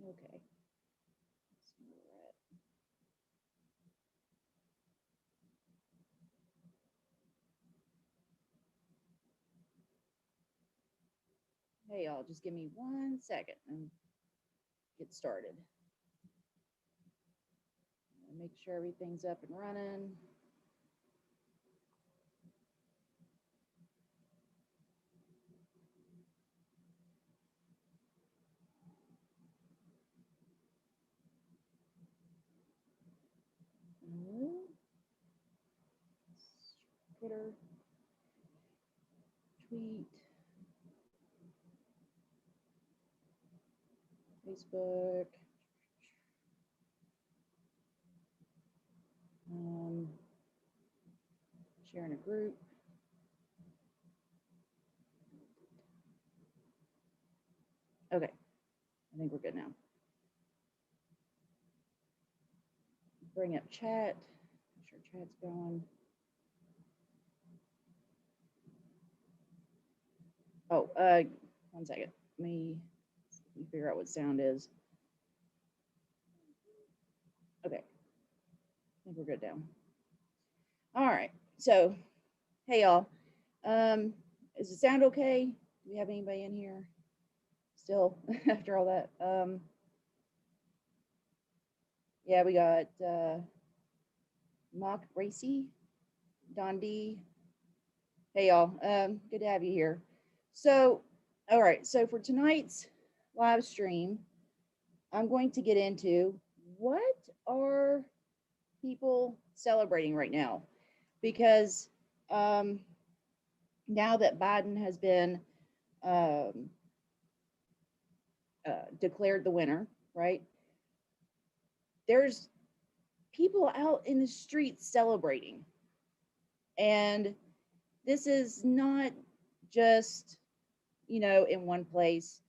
Okay. Hey, y'all, just give me 1 second and get started. Make sure everything's up and running. Twitter, tweet, Facebook, sharing a group. Okay, I think we're good now. Bring up chat, make sure chat's going. Oh, 1 second. Let me figure out what sound is. Okay, I think we're good now. All right, so, hey y'all. Does it sound okay? Do we have anybody in here still after all that? Yeah, we got Mock Racy, Don D. Hey y'all, good to have you here. So, all right, so for tonight's live stream, I'm going to get into what are people celebrating right now? Because now that Biden has been declared the winner, right? There's people out in the streets celebrating. And this is not just, you know, in one place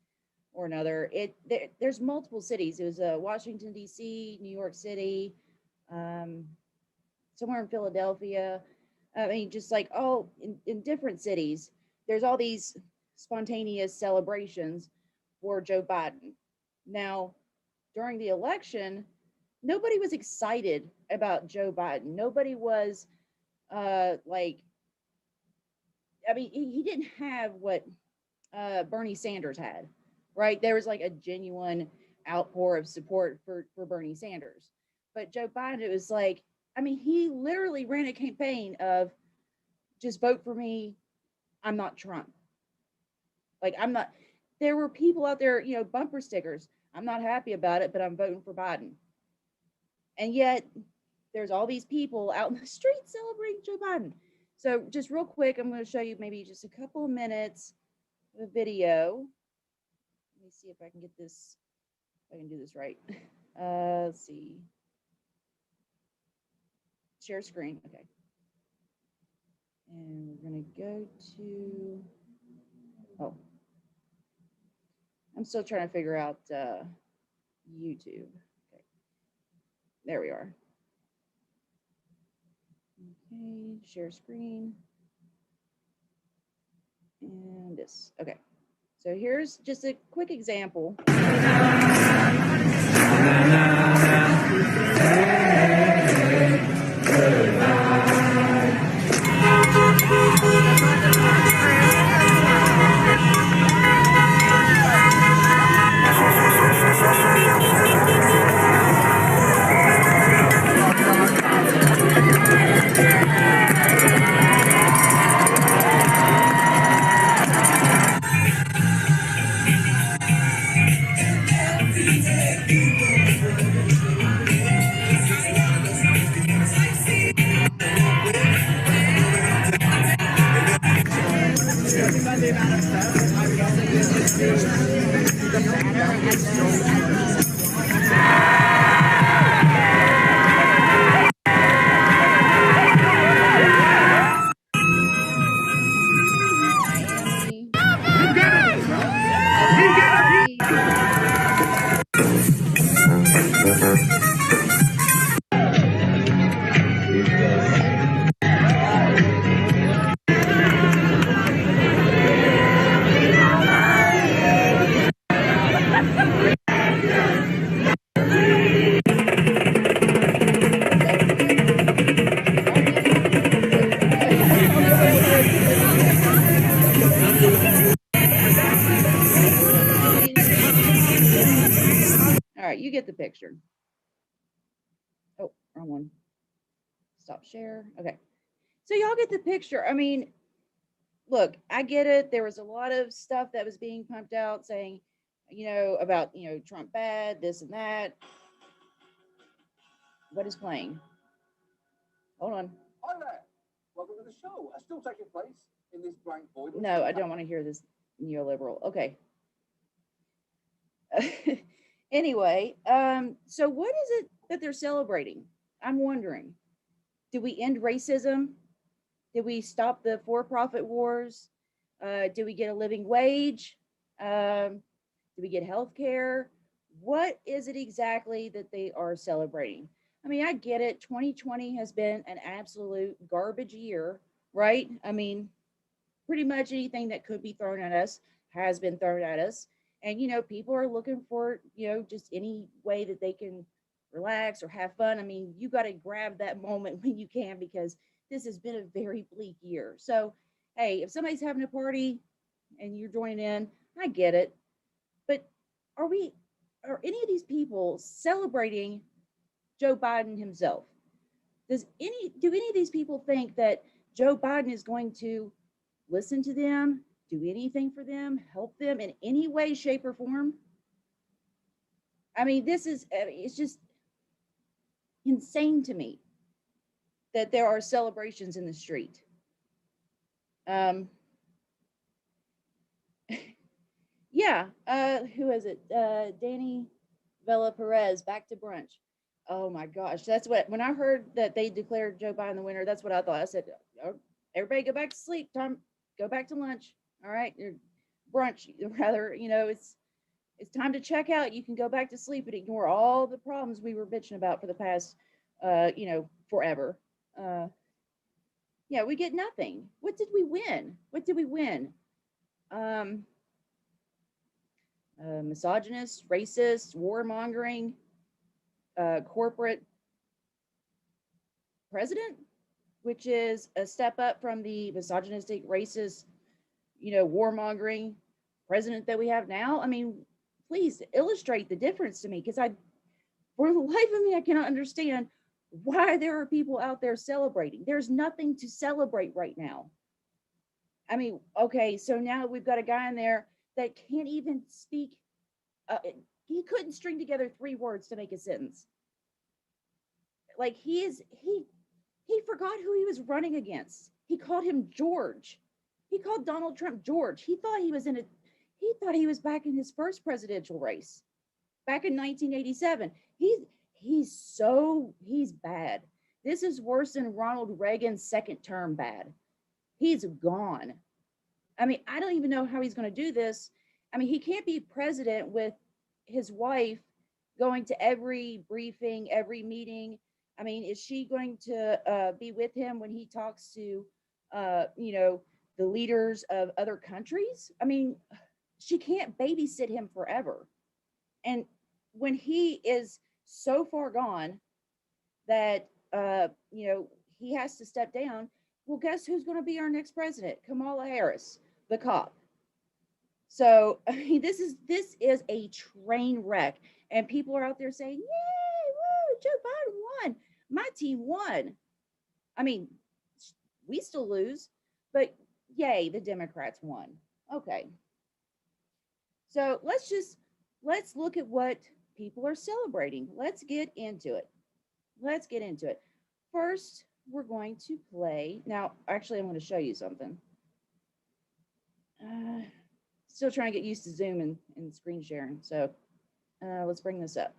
or another. There's multiple cities. It was Washington, D.C., New York City, somewhere in Philadelphia. I mean, just like all in different cities, there's all these spontaneous celebrations for Joe Biden. Now, during the election, nobody was excited about Joe Biden. Nobody was like, I mean, he didn't have what Bernie Sanders had, right? There was like a genuine outpour of support for Bernie Sanders. But Joe Biden, it was like, I mean, he literally ran a campaign of just vote for me. I'm not Trump. Like, I'm not, there were people out there, you know, bumper stickers. I'm not happy about it, but I'm voting for Biden. And yet there's all these people out in the street celebrating Joe Biden. So just real quick, I'm going to show you maybe just a couple of minutes of video. Let me see if I can get this, if I can do this right. Let's see. Share screen. Okay. And we're going to go to, oh, I'm still trying to figure out YouTube. Okay. There we are. Okay, share screen. And this. Okay. So here's just a quick example. the picture. Oh, wrong one. Stop share. Okay. So y'all get the picture. I mean, look, I get it. There was a lot of stuff that was being pumped out saying, about, Trump bad, this and that. What is playing? Hold on. Hi there. Welcome to the show. Still taking place in this blank void. No, I don't want to hear this neoliberal. Okay. Anyway, so what is it that they're celebrating? I'm wondering. Do we end racism? Did we stop the for-profit wars? Do we get a living wage? Do we get health care? What is it exactly that they are celebrating? I mean, I get it. 2020 has been an absolute garbage year, right? I mean, pretty much anything that could be thrown at us has been thrown at us. And, people are looking for, just any way that they can relax or have fun. I mean, you got to grab that moment when you can, because this has been a very bleak year. So, hey, if somebody's having a party and you're joining in, I get it. But are any of these people celebrating Joe Biden himself? Do any of these people think that Joe Biden is going to listen to them, do anything for them, help them in any way, shape, or form? I mean, it's just insane to me that there are celebrations in the street. Yeah, who is it? Danny Vela Perez, back to brunch. Oh my gosh, when I heard that they declared Joe Biden the winner, that's what I thought. I said, oh, everybody go back to sleep. Go back to lunch. All right, brunch rather. It's time to check out. You can go back to sleep and ignore all the problems we were bitching about for the past, forever. Yeah, we get nothing. What did we win? What did we win? Misogynist, racist, warmongering, corporate president, which is a step up from the misogynistic, racist, warmongering president that we have now. I mean, please illustrate the difference to me, because for the life of me, I cannot understand why there are people out there celebrating. There's nothing to celebrate right now. I mean, okay, so now we've got a guy in there that can't even speak. He couldn't string together 3 words to make a sentence. Like he forgot who he was running against. He called him George. He called Donald Trump George. He thought he was back in his first presidential race back in 1987. He's bad. This is worse than Ronald Reagan's second term bad. He's gone. I mean, I don't even know how he's going to do this. I mean, he can't be president with his wife going to every briefing, every meeting. I mean, is she going to be with him when he talks to, the leaders of other countries? I mean, she can't babysit him forever. And when he is so far gone that, he has to step down, well, guess who's going to be our next president? Kamala Harris, the cop. So I mean, this is a train wreck, and people are out there saying, "Yay, woo, Joe Biden won. My team won." I mean, we still lose, but yay, the Democrats won. Okay. So let's look at what people are celebrating. Let's get into it. First, we're going to play. Now, actually, I'm going to show you something. Still trying to get used to Zoom and screen sharing. So let's bring this up.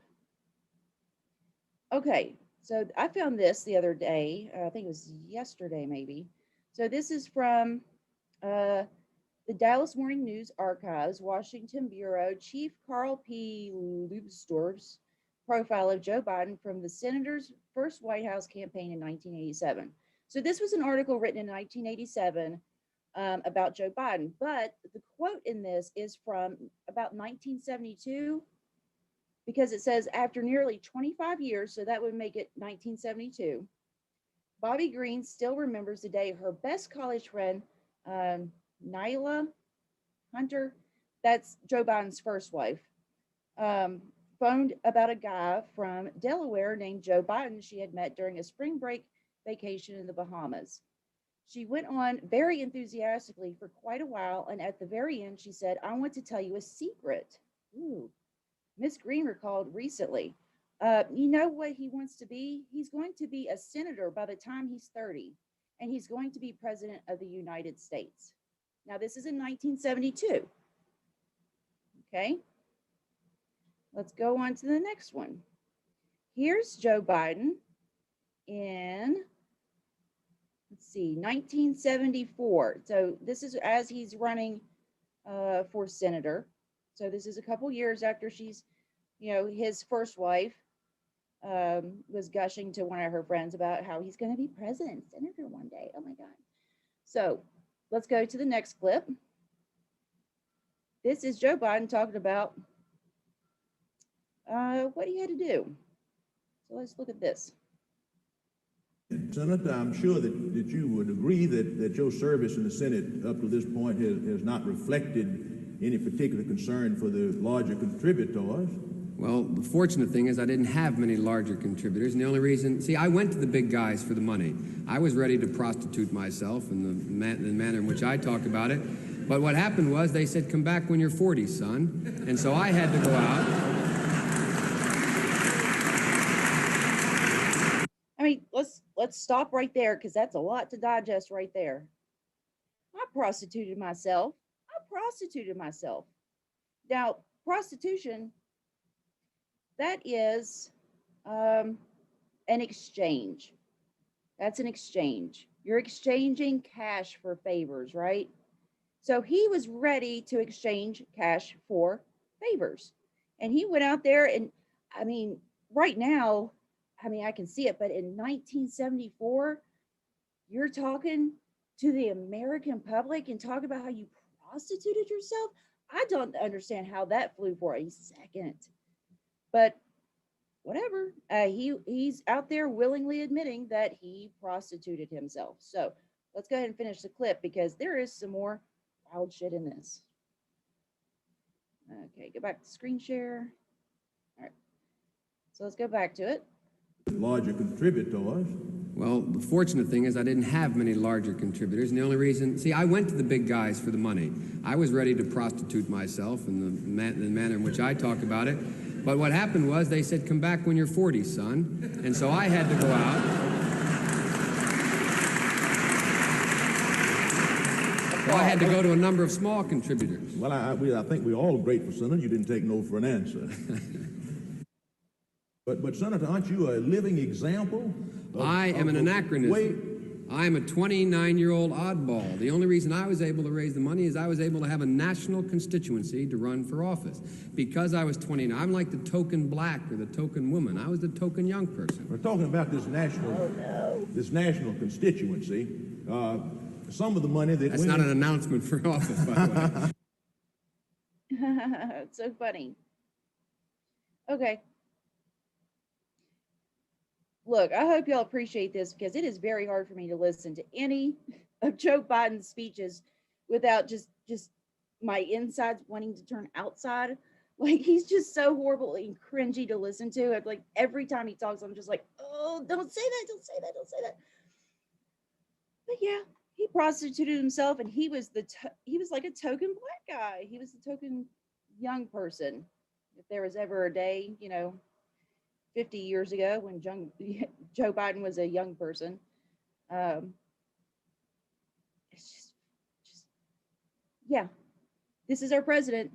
Okay, so I found this the other day. I think it was yesterday, maybe. So this is from the Dallas Morning News Archives, Washington Bureau, Chief Carl P. Leibsdorf's profile of Joe Biden from the senator's first White House campaign in 1987. So this was an article written in 1987 about Joe Biden, but the quote in this is from about 1972, because it says, after nearly 25 years, so that would make it 1972, Bobby Green still remembers the day her best college friend, Nyla Hunter, that's Joe Biden's first wife, phoned about a guy from Delaware named Joe Biden she had met during a spring break vacation in the Bahamas. She went on very enthusiastically for quite a while, and at the very end, she said, I want to tell you a secret. Ooh. Miss Green recalled recently, you know what he wants to be? He's going to be a senator by the time he's 30, and he's going to be president of the United States. Now, this is in 1972. Okay, let's go on to the next one. Here's Joe Biden in, let's see, 1974. So this is as he's running for senator. So this is a couple years after she's, his first wife was gushing to one of her friends about how he's going to be president and senator one day. Oh my God. So let's go to the next clip. This is Joe Biden talking about what he had to do. So let's look at this. Senator, I'm sure that you would agree that your service in the Senate up to this point has not reflected any particular concern for the larger contributors. Well, the fortunate thing is I didn't have many larger contributors, and the only reason, see, I went to the big guys for the money. I was ready to prostitute myself in the manner in which I talked about it, but what happened was they said, come back when you're 40, son, and so I had to go out. I mean, let's stop right there because that's a lot to digest right there. I prostituted myself. Now, prostitution, that is an exchange. That's an exchange. You're exchanging cash for favors, right? So he was ready to exchange cash for favors. And he went out there and, I mean, right now, I can see it, but in 1974, you're talking to the American public and talk about how you prostituted yourself. I don't understand how that flew for a second, but whatever. He's out there willingly admitting that he prostituted himself. So let's go ahead and finish the clip because there is some more wild shit in this. Okay, go back to screen share. All right, so let's go back to it. Larger contributors. Well, the fortunate thing is I didn't have many larger contributors, and the only reason, see, I went to the big guys for the money. I was ready to prostitute myself in the manner in which I talked about it, but what happened was they said, come back when you're 40, son, and so I had to go out. So I had to go to a number of small contributors. Well, I think we're all grateful, Senator. You didn't take no for an answer. But Senator, aren't you a living example? I am an anachronism. I am a 29-year-old oddball. The only reason I was able to raise the money is I was able to have a national constituency to run for office. Because I was 29, I'm like the token black or the token woman. I was the token young person. We're talking about this national constituency. Some of the money that That's not an announcement for office, by the way. It's so funny. Okay. Look, I hope y'all appreciate this because it is very hard for me to listen to any of Joe Biden's speeches without just my insides wanting to turn outside. Like, he's just so horrible and cringy to listen to. Like, every time he talks, I'm just like, oh, don't say that, don't say that, don't say that. But yeah, he prostituted himself, and he was like a token black guy. He was the token young person. If there was ever a day, 50 years ago when Joe Biden was a young person. It's just, yeah, this is our president,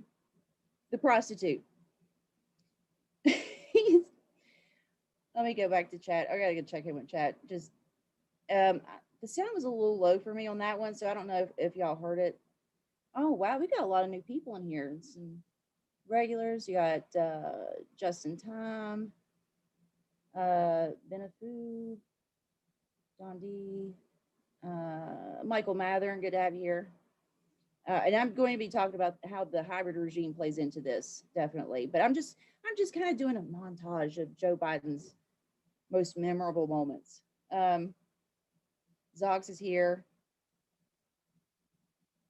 the prostitute. Let me go back to chat. I gotta go check in with chat. Just, the sound was a little low for me on that one, so I don't know if y'all heard it. Oh, wow, we got a lot of new people in here. Some regulars. You got Justin Time. Benefood, Don D, Michael Mathern, good to have you here. And I'm going to be talking about how the hybrid regime plays into this, definitely. But I'm just kind of doing a montage of Joe Biden's most memorable moments. Zox is here.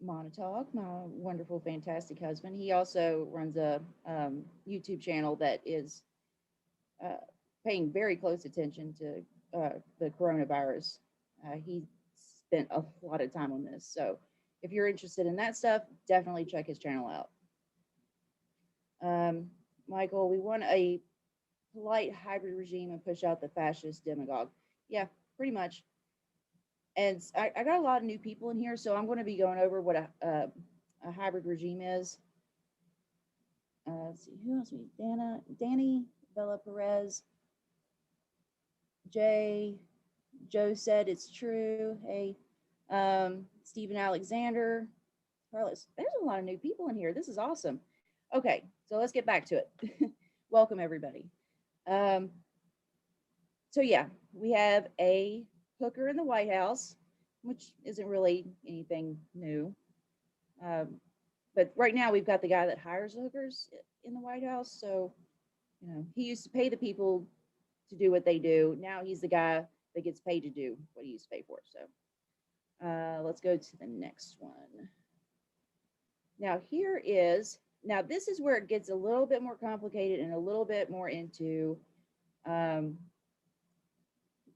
Montauk, my wonderful, fantastic husband. He also runs a YouTube channel that is paying very close attention to the coronavirus. He spent a lot of time on this. So if you're interested in that stuff, definitely check his channel out. Michael, we want a polite hybrid regime and push out the fascist demagogue. Yeah, pretty much. And I got a lot of new people in here, so I'm going to be going over what a hybrid regime is. Let's see, who else? Danny, Bella Perez, Jay, Joe said it's true. Hey, Stephen Alexander, Carlos. There's a lot of new people in here. This is awesome. Okay, so let's get back to it. Welcome, everybody. So yeah, we have a hooker in the White House, which isn't really anything new. But right now we've got the guy that hires the hookers in the White House. So, you know, he used to pay the people to do what they do. Now he's the guy that gets paid to do what he used to pay for. So let's go to the next one. Now this is where it gets a little bit more complicated and a little bit more into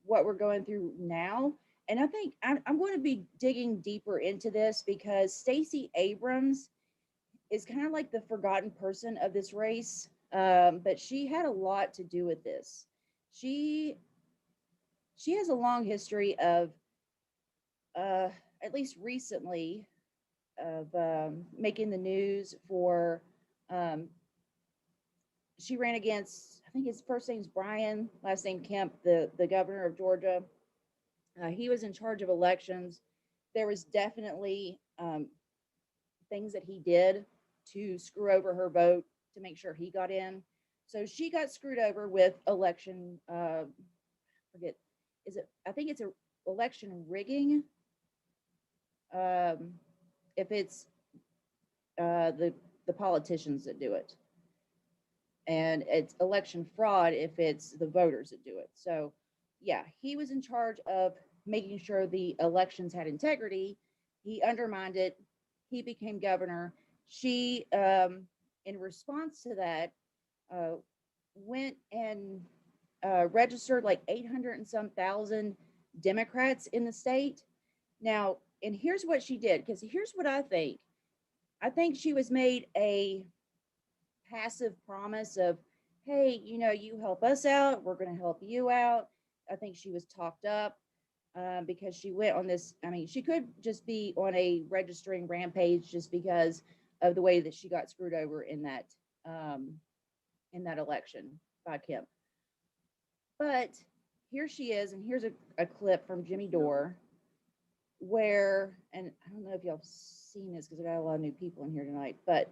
what we're going through now. And I think I'm going to be digging deeper into this because Stacey Abrams is kind of like the forgotten person of this race. But she had a lot to do with this. She has a long history of, at least recently, of making the news for, she ran against, I think his first name's Brian, last name Kemp, the governor of Georgia. He was in charge of elections. There was definitely things that he did to screw over her vote to make sure he got in. So she got screwed over with election, I think it's a election rigging. If it's the politicians that do it. And it's election fraud if it's the voters that do it. So yeah, he was in charge of making sure the elections had integrity. He undermined it. He became governor. She, in response to that, went and registered like 800 and some thousand Democrats in the state. Now, and here's what she did, because here's what I think. I think she was made a passive promise of, hey, you know, you help us out, we're going to help you out. I think she was talked up because she went on this. I mean, she could just be on a registering rampage just because of the way that she got screwed over in that election by Kemp. But here she is, and here's a clip from Jimmy Dore where, and I don't know if y'all have seen this because I got a lot of new people in here tonight, but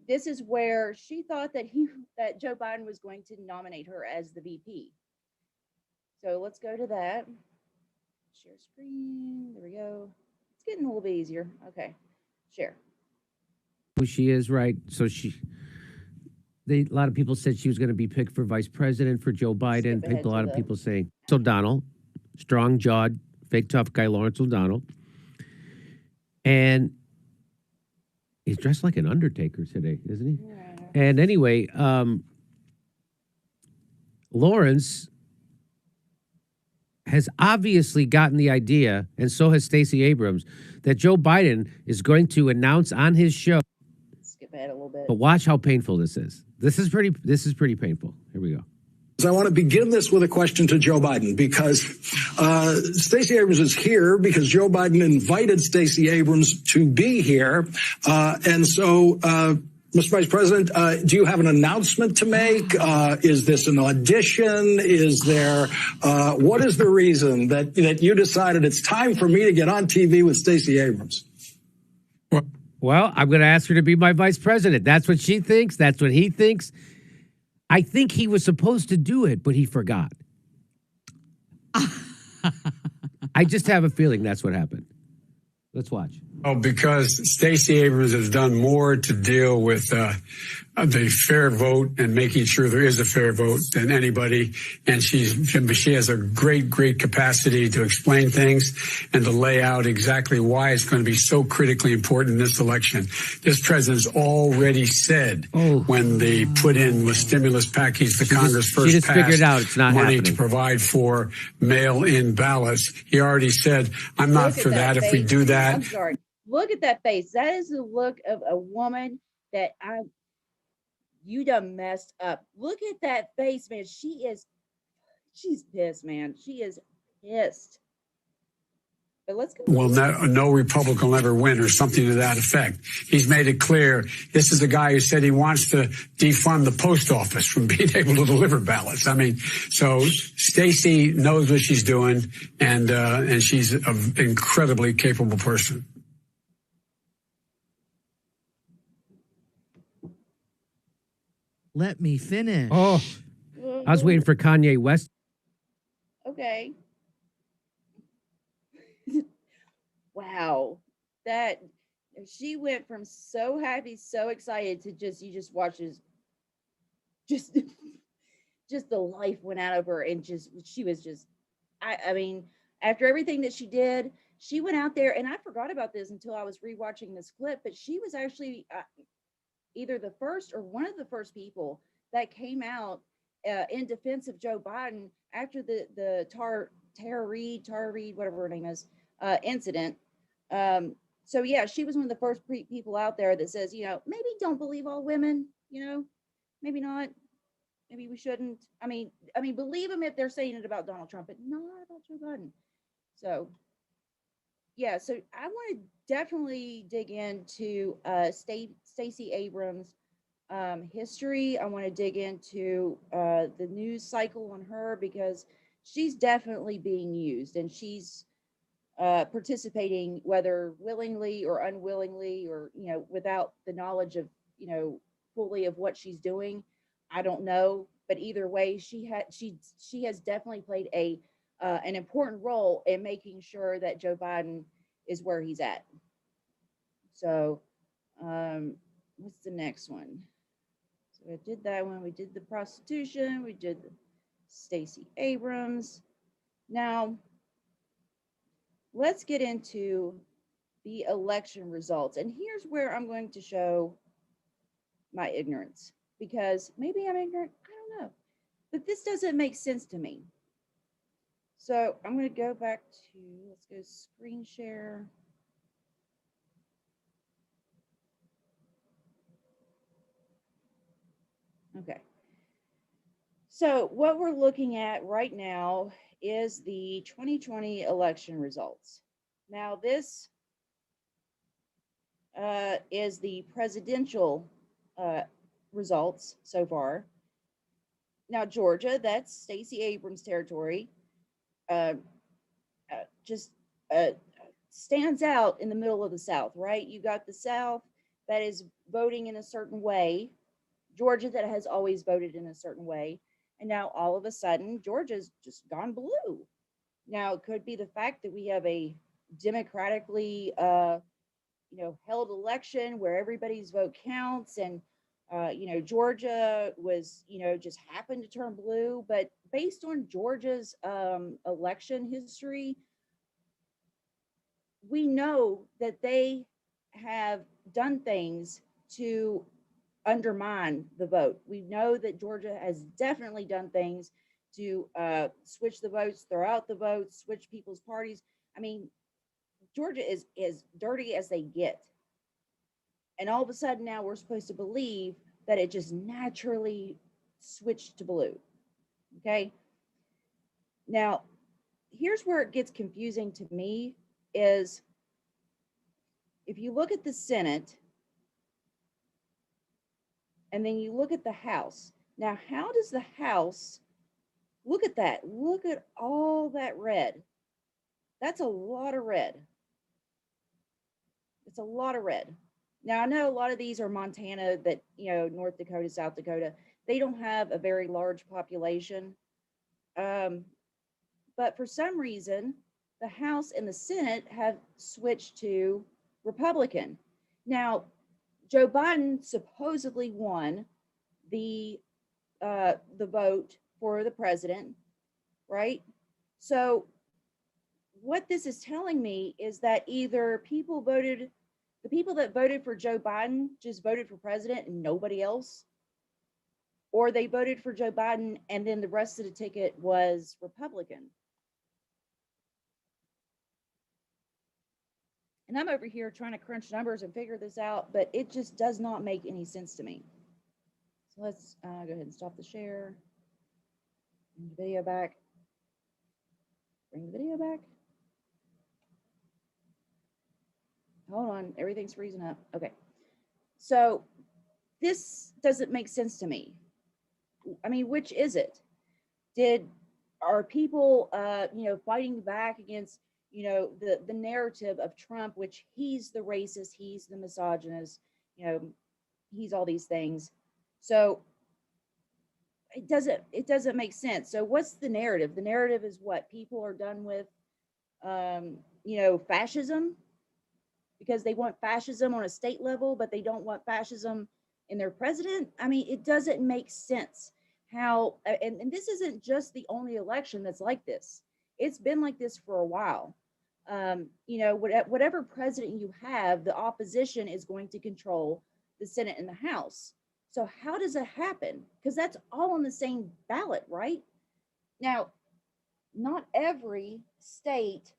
this is where she thought that Joe Biden was going to nominate her as the VP. So let's go to that. Share screen. There we go. It's getting a little bit easier. Okay. Share. Who she is, right? So a lot of people said she was going to be picked for vice president for Joe Biden. A lot of people saying O'Donnell, strong-jawed, fake tough guy, Lawrence O'Donnell. And he's dressed like an undertaker today, isn't he? Yeah. And anyway, Lawrence has obviously gotten the idea, and so has Stacey Abrams, that Joe Biden is going to announce on his show. Skip ahead a little bit. But watch how painful this is. This is pretty painful. Here we go. So I want to begin this with a question to Joe Biden, because Stacey Abrams is here because Joe Biden invited Stacey Abrams to be here. And so, Mr. Vice President, do you have an announcement to make? Is this an audition? Is there, what is the reason that you decided it's time for me to get on TV with Stacey Abrams? Well, I'm going to ask her to be my vice president. That's what she thinks. That's what he thinks. I think he was supposed to do it, but he forgot. I just have a feeling that's what happened. Let's watch. Oh, because Stacey Abrams has done more to deal with the fair vote and making sure there is a fair vote than anybody. And she has a great capacity to explain things and to lay out exactly why it's going to be so critically important in this election. This president's already said when they put in the stimulus package, the Congress first passed figured out it's not money happening to provide for mail-in ballots. He already said, I'm not Look at for that. If we face. do that, I'm sorry. Look at that face. That is the look of a woman that you done messed up. Look at that face, man. She's pissed, man. She is pissed. But let's go. well, no Republican will ever win or something to that effect. He's made it clear. This is the guy who said he wants to defund the post office from being able to deliver ballots. I mean, so Stacey knows what she's doing, and she's an incredibly capable person. Let me finish. Oh, I was waiting for Kanye West. Okay. Wow. That she went from so happy, so excited to you just watch as just the life went out of her, and she was just I mean, after everything that she did, she went out there, and I forgot about this until I was rewatching this clip, but she was actually either the first or one of the first people that came out in defense of Joe Biden after the Tara Reid, whatever her name is, incident. So yeah, she was one of the first people out there that says, maybe don't believe all women, maybe not, maybe we shouldn't. I mean, believe them if they're saying it about Donald Trump, but not about Joe Biden. So yeah, so I want to definitely dig into Stacey Abrams' history. I want to dig into the news cycle on her, because she's definitely being used, and she's participating, whether willingly or unwillingly, or without the knowledge of fully of what she's doing. I don't know, but either way, she has definitely played an important role in making sure that Joe Biden is where he's at. So, what's the next one? So I did that one. We did the prostitution. We did Stacey Abrams. Now, let's get into the election results. And here's where I'm going to show my ignorance, because maybe I'm ignorant. I don't know. But this doesn't make sense to me. So I'm going to go back to, let's go screen share. Okay. So what we're looking at right now is the 2020 election results. Now this is the presidential results so far. Now Georgia, that's Stacey Abrams' territory, just stands out in the middle of the South, right? You got the South that is voting in a certain way, Georgia that has always voted in a certain way, and now all of a sudden Georgia's just gone blue. Now it could be the fact that we have a democratically held election where everybody's vote counts, and Georgia was just happened to turn blue. But based on Georgia's election history, we know that they have done things to undermine the vote. We know that Georgia has definitely done things to switch the votes, throw out the votes, switch people's parties. I mean, Georgia is as dirty as they get. And all of a sudden now we're supposed to believe that it just naturally switched to blue. Okay. Now, here's where it gets confusing to me is if you look at the Senate and then you look at the House. Now, how does the House, look at that. Look at all that red. That's a lot of red. It's a lot of red. Now, I know a lot of these are Montana, that, North Dakota, South Dakota, they don't have a very large population. But for some reason, the House and the Senate have switched to Republican. Now, Joe Biden supposedly won the vote for the president, right? So what this is telling me is that either the people that voted for Joe Biden just voted for president and nobody else, or they voted for Joe Biden and then the rest of the ticket was Republican. And I'm over here trying to crunch numbers and figure this out, but it just does not make any sense to me. So let's go ahead and stop the share. Bring the video back. Bring the video back. Hold on, everything's freezing up. Okay. So this doesn't make sense to me. I mean, which is it? Are people fighting back against the narrative of Trump, which he's the racist, he's the misogynist, he's all these things. So it doesn't make sense. So what's the narrative? The narrative is what people are done with fascism, because they want fascism on a state level, but they don't want fascism in their president. I mean, it doesn't make sense how, and this isn't just the only election that's like this. It's been like this for a while. Whatever president you have, the opposition is going to control the Senate and the House. So how does it happen? Because that's all on the same ballot, right? Now, not every state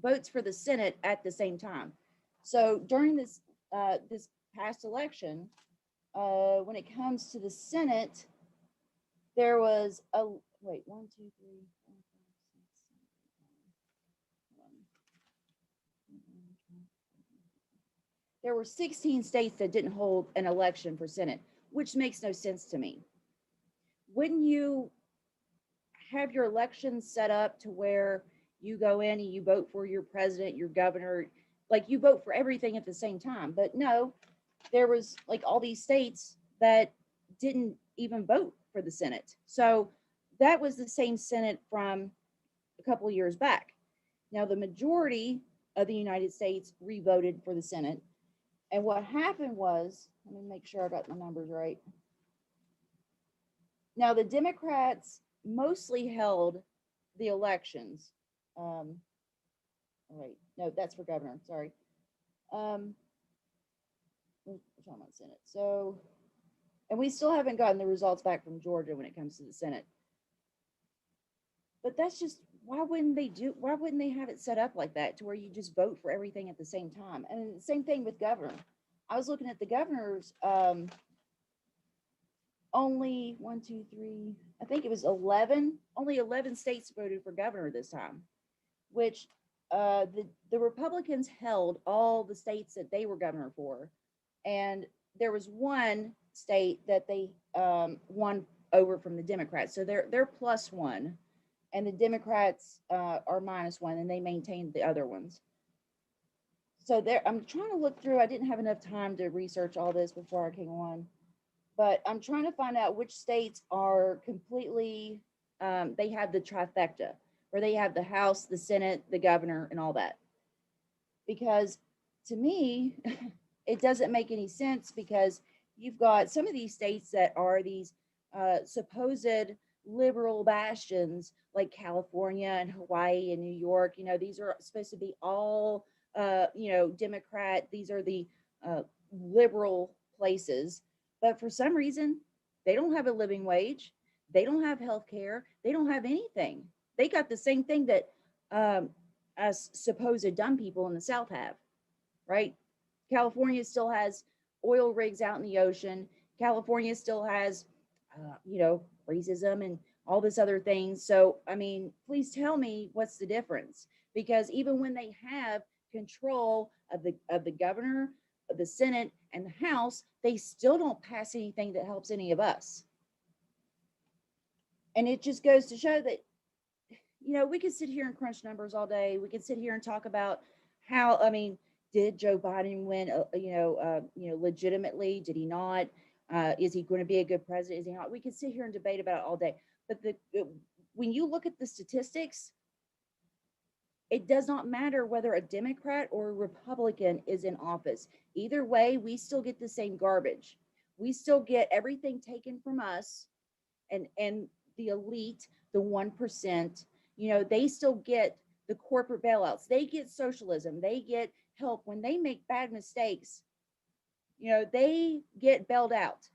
votes for the Senate at the same time. So during this past election, when it comes to the Senate, there was one, two, three, four, 5, 6, 7, 8, 9. There were 16 states that didn't hold an election for Senate, which makes no sense to me. Wouldn't you have your elections set up to where you go in and you vote for your president, your governor, like you vote for everything at the same time? But no, there was like all these states that didn't even vote for the Senate. So that was the same Senate from a couple of years back. Now the majority of the United States re-voted for the Senate. And what happened was, let me make sure I got my numbers right. Now the Democrats mostly held the elections. Wait, no, that's for governor, sorry. We're talking about Senate. So, and we still haven't gotten the results back from Georgia when it comes to the Senate. But that's just, why wouldn't they have it set up like that to where you just vote for everything at the same time? And the same thing with governor. I was looking at the governors, only 1, 2, 3, I think it was 11, only 11 states voted for governor this time, which the Republicans held all the states that they were governor for. And there was one state that they won over from the Democrats. So they're +1. And the Democrats are -1, and they maintained the other ones. So I'm trying to look through. I didn't have enough time to research all this before I came on, but I'm trying to find out which states are completely, they have the trifecta, where they have the House, the Senate, the governor, and all that. Because to me, it doesn't make any sense, because you've got some of these states that are these supposed liberal bastions, like California and Hawaii and New York. These are supposed to be all Democrat. These are the liberal places, but for some reason they don't have a living wage, they don't have health care, they don't have anything. They got the same thing that us supposed dumb people in the South have, right? California still has oil rigs out in the ocean. California still has racism and all this other things. So I mean, please tell me what's the difference, because even when they have control of the governor, of the Senate, and the House, they still don't pass anything that helps any of us. And it just goes to show that we could sit here and crunch numbers all day. We could sit here and talk about how, I mean, did Joe Biden win legitimately? Did he not? Is he going to be a good president? Is he not? We could sit here and debate about it all day. But when you look at the statistics, It does not matter whether a Democrat or a Republican is in office. Either way, we still get the same garbage. We still get everything taken from us, and the elite, the 1%, they still get the corporate bailouts. They get socialism. They get help when they make bad mistakes. They get bailed out.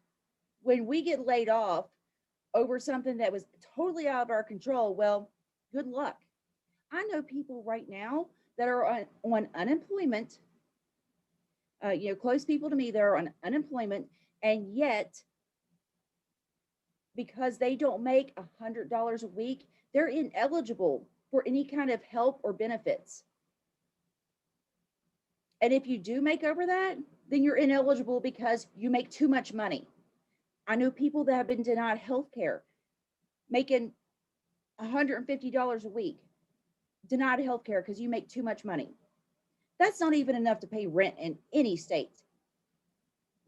When we get laid off over something that was totally out of our control, well, good luck. I know people right now that are on unemployment, close people to me that are on unemployment, and yet because they don't make $100 a week, they're ineligible for any kind of help or benefits. And if you do make over that, then you're ineligible because you make too much money. I know people that have been denied health care, making $150 a week, denied health care because you make too much money. That's not even enough to pay rent in any state,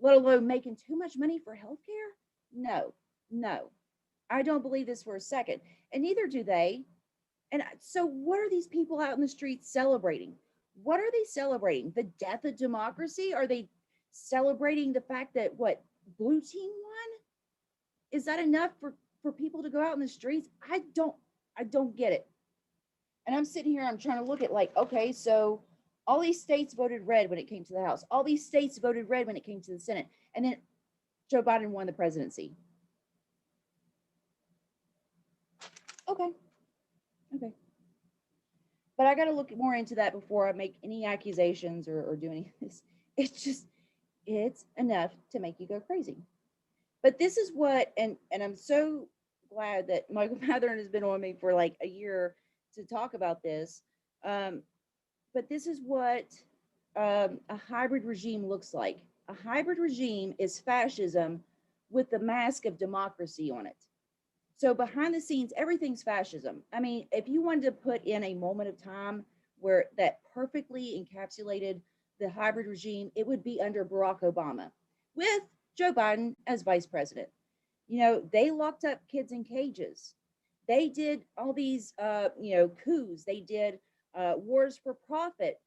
let alone making too much money for health care. No, I don't believe this for a second, and neither do they. And so what are these people out in the streets celebrating? What are they celebrating? The death of democracy? Are they celebrating the fact that what, blue team won? Is that enough for people to go out in the streets? I don't get it. And I'm sitting here, I'm trying to look at like, okay, so all these states voted red when it came to the House. All these states voted red when it came to the Senate. And then Joe Biden won the presidency. Okay. But I got to look more into that before I make any accusations or do any of this. It's enough to make you go crazy. But this is what, and I'm so glad that Michael Mathern has been on me for like a year to talk about this. But this is what a hybrid regime looks like. A hybrid regime is fascism with the mask of democracy on it. So behind the scenes, everything's fascism. I mean, if you wanted to put in a moment of time where that perfectly encapsulated the hybrid regime, it would be under Barack Obama with Joe Biden as vice president. They locked up kids in cages. They did all these, coups. They did wars for profit.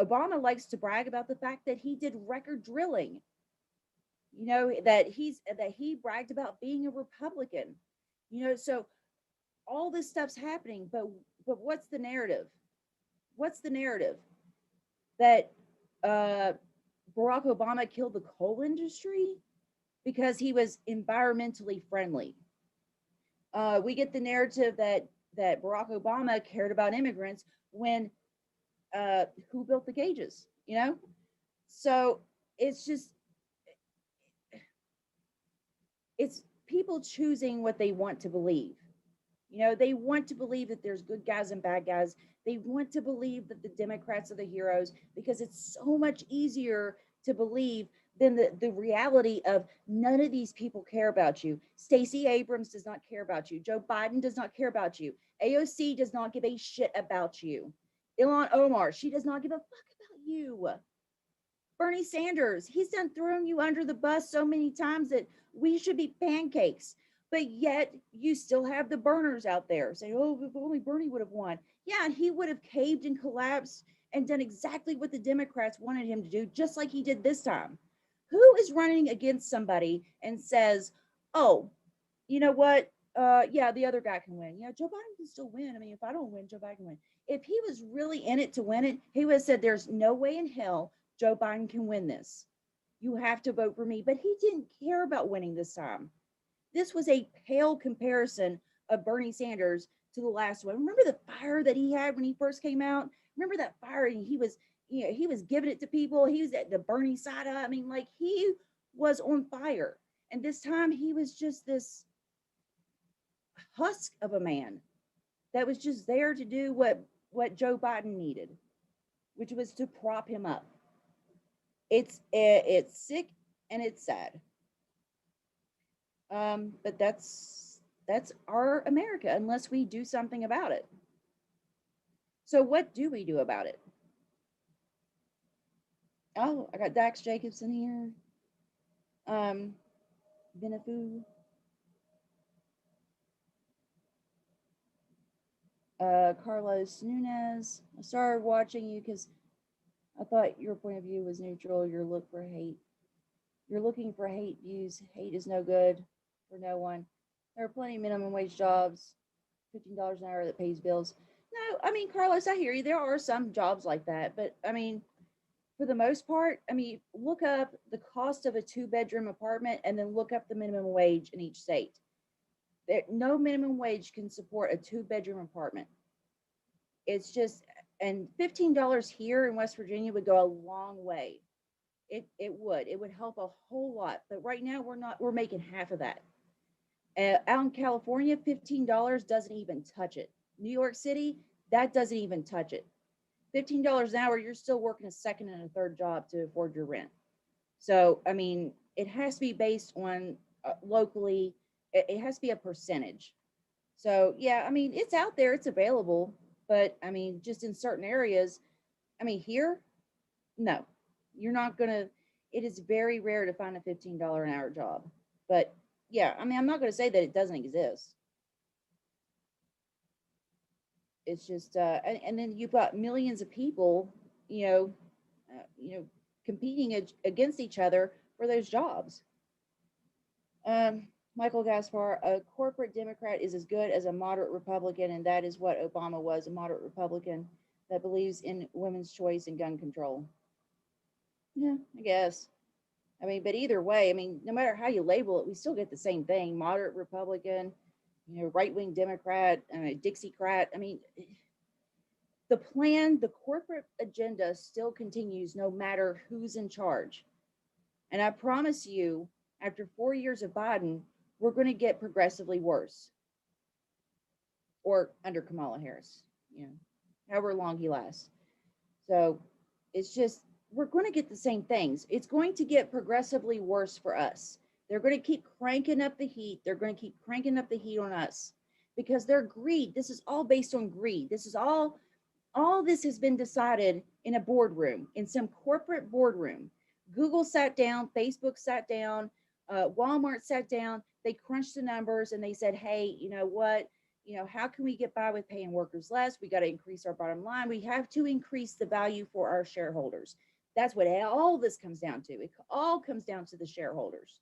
Obama likes to brag about the fact that he did record drilling. That he bragged about being a Republican. So all this stuff's happening, but what's the narrative? What's the narrative? That Barack Obama killed the coal industry because he was environmentally friendly. We get the narrative that Barack Obama cared about immigrants when who built the cages? So it's people choosing what they want to believe. They want to believe that there's good guys and bad guys. They want to believe that the Democrats are the heroes because it's so much easier to believe than the reality of none of these people care about you. Stacey Abrams does not care about you. Joe Biden does not care about you. AOC does not give a shit about you. Ilhan Omar, she does not give a fuck about you. Bernie Sanders, he's done throwing you under the bus so many times that we should be pancakes. But yet you still have the burners out there saying, oh, if only Bernie would have won. Yeah, he would have caved and collapsed and done exactly what the Democrats wanted him to do, just like he did this time. Who is running against somebody and says, oh, you know what? Yeah, the other guy can win. Yeah, Joe Biden can still win. I mean, if I don't win, Joe Biden can win. If he was really in it to win it, he would have said, there's no way in hell Joe Biden can win this. You have to vote for me. But he didn't care about winning this time. This was a pale comparison of Bernie Sanders to the last one. Remember the fire that he had when he first came out? Remember that fire? And he was giving it to people. He was at the Bernie side of, I mean, like he was on fire. And this time he was just this husk of a man that was just there to do what Joe Biden needed, which was to prop him up. It's sick and it's sad. But that's our America unless we do something about it. So what do we do about it? Oh, I got Dax Jacobson here. Benefu. 。Carlos Nunez, I started watching you because I thought your point of view was neutral. You're looking for hate. You're looking for hate views. Hate is no good for no one. There are plenty of minimum wage jobs, $15 an hour that pays bills. No, I mean, Carlos, I hear you. There are some jobs like that, but I mean, for the most part, I mean, look up the cost of a 2-bedroom apartment and then look up the minimum wage in each state. There, no minimum wage can support a 2-bedroom apartment. It's just, and $15 here in West Virginia would go a long way. It would help a whole lot. But right now we're making half of that. Out in California, $15 doesn't even touch it. New York City, that doesn't even touch it. $15 an hour, you're still working a second and a third job to afford your rent. So, I mean, it has to be based on locally, it has to be a percentage. So, yeah, I mean, it's out there, it's available, but I mean, just in certain areas, I mean, here, no, you're not going to, it is very rare to find a $15 an hour job. But yeah, I mean, I'm not going to say that it doesn't exist. It's just, and then you've got millions of people, you know, competing against each other for those jobs. Michael Gaspar, a corporate Democrat is as good as a moderate Republican, and that is what Obama was, a moderate Republican that believes in women's choice and gun control. Yeah, I guess. I mean, but either way, I mean, no matter how you label it, we still get the same thing. Moderate Republican, right-wing Democrat, Dixiecrat. I mean, the plan, the corporate agenda still continues no matter who's in charge. And I promise you, after 4 years of Biden, we're going to get progressively worse. Or under Kamala Harris, however long he lasts. So it's just, we're going to get the same things. It's going to get progressively worse for us. They're going to keep cranking up the heat. They're going to keep cranking up the heat on us because their greed, this is all based on greed. This is all this has been decided in a boardroom, in some corporate boardroom. Google sat down, Facebook sat down, Walmart sat down, they crunched the numbers and they said, hey, you know what? How can we get by with paying workers less? We got to increase our bottom line. We have to increase the value for our shareholders. That's what all this comes down to. It all comes down to the shareholders,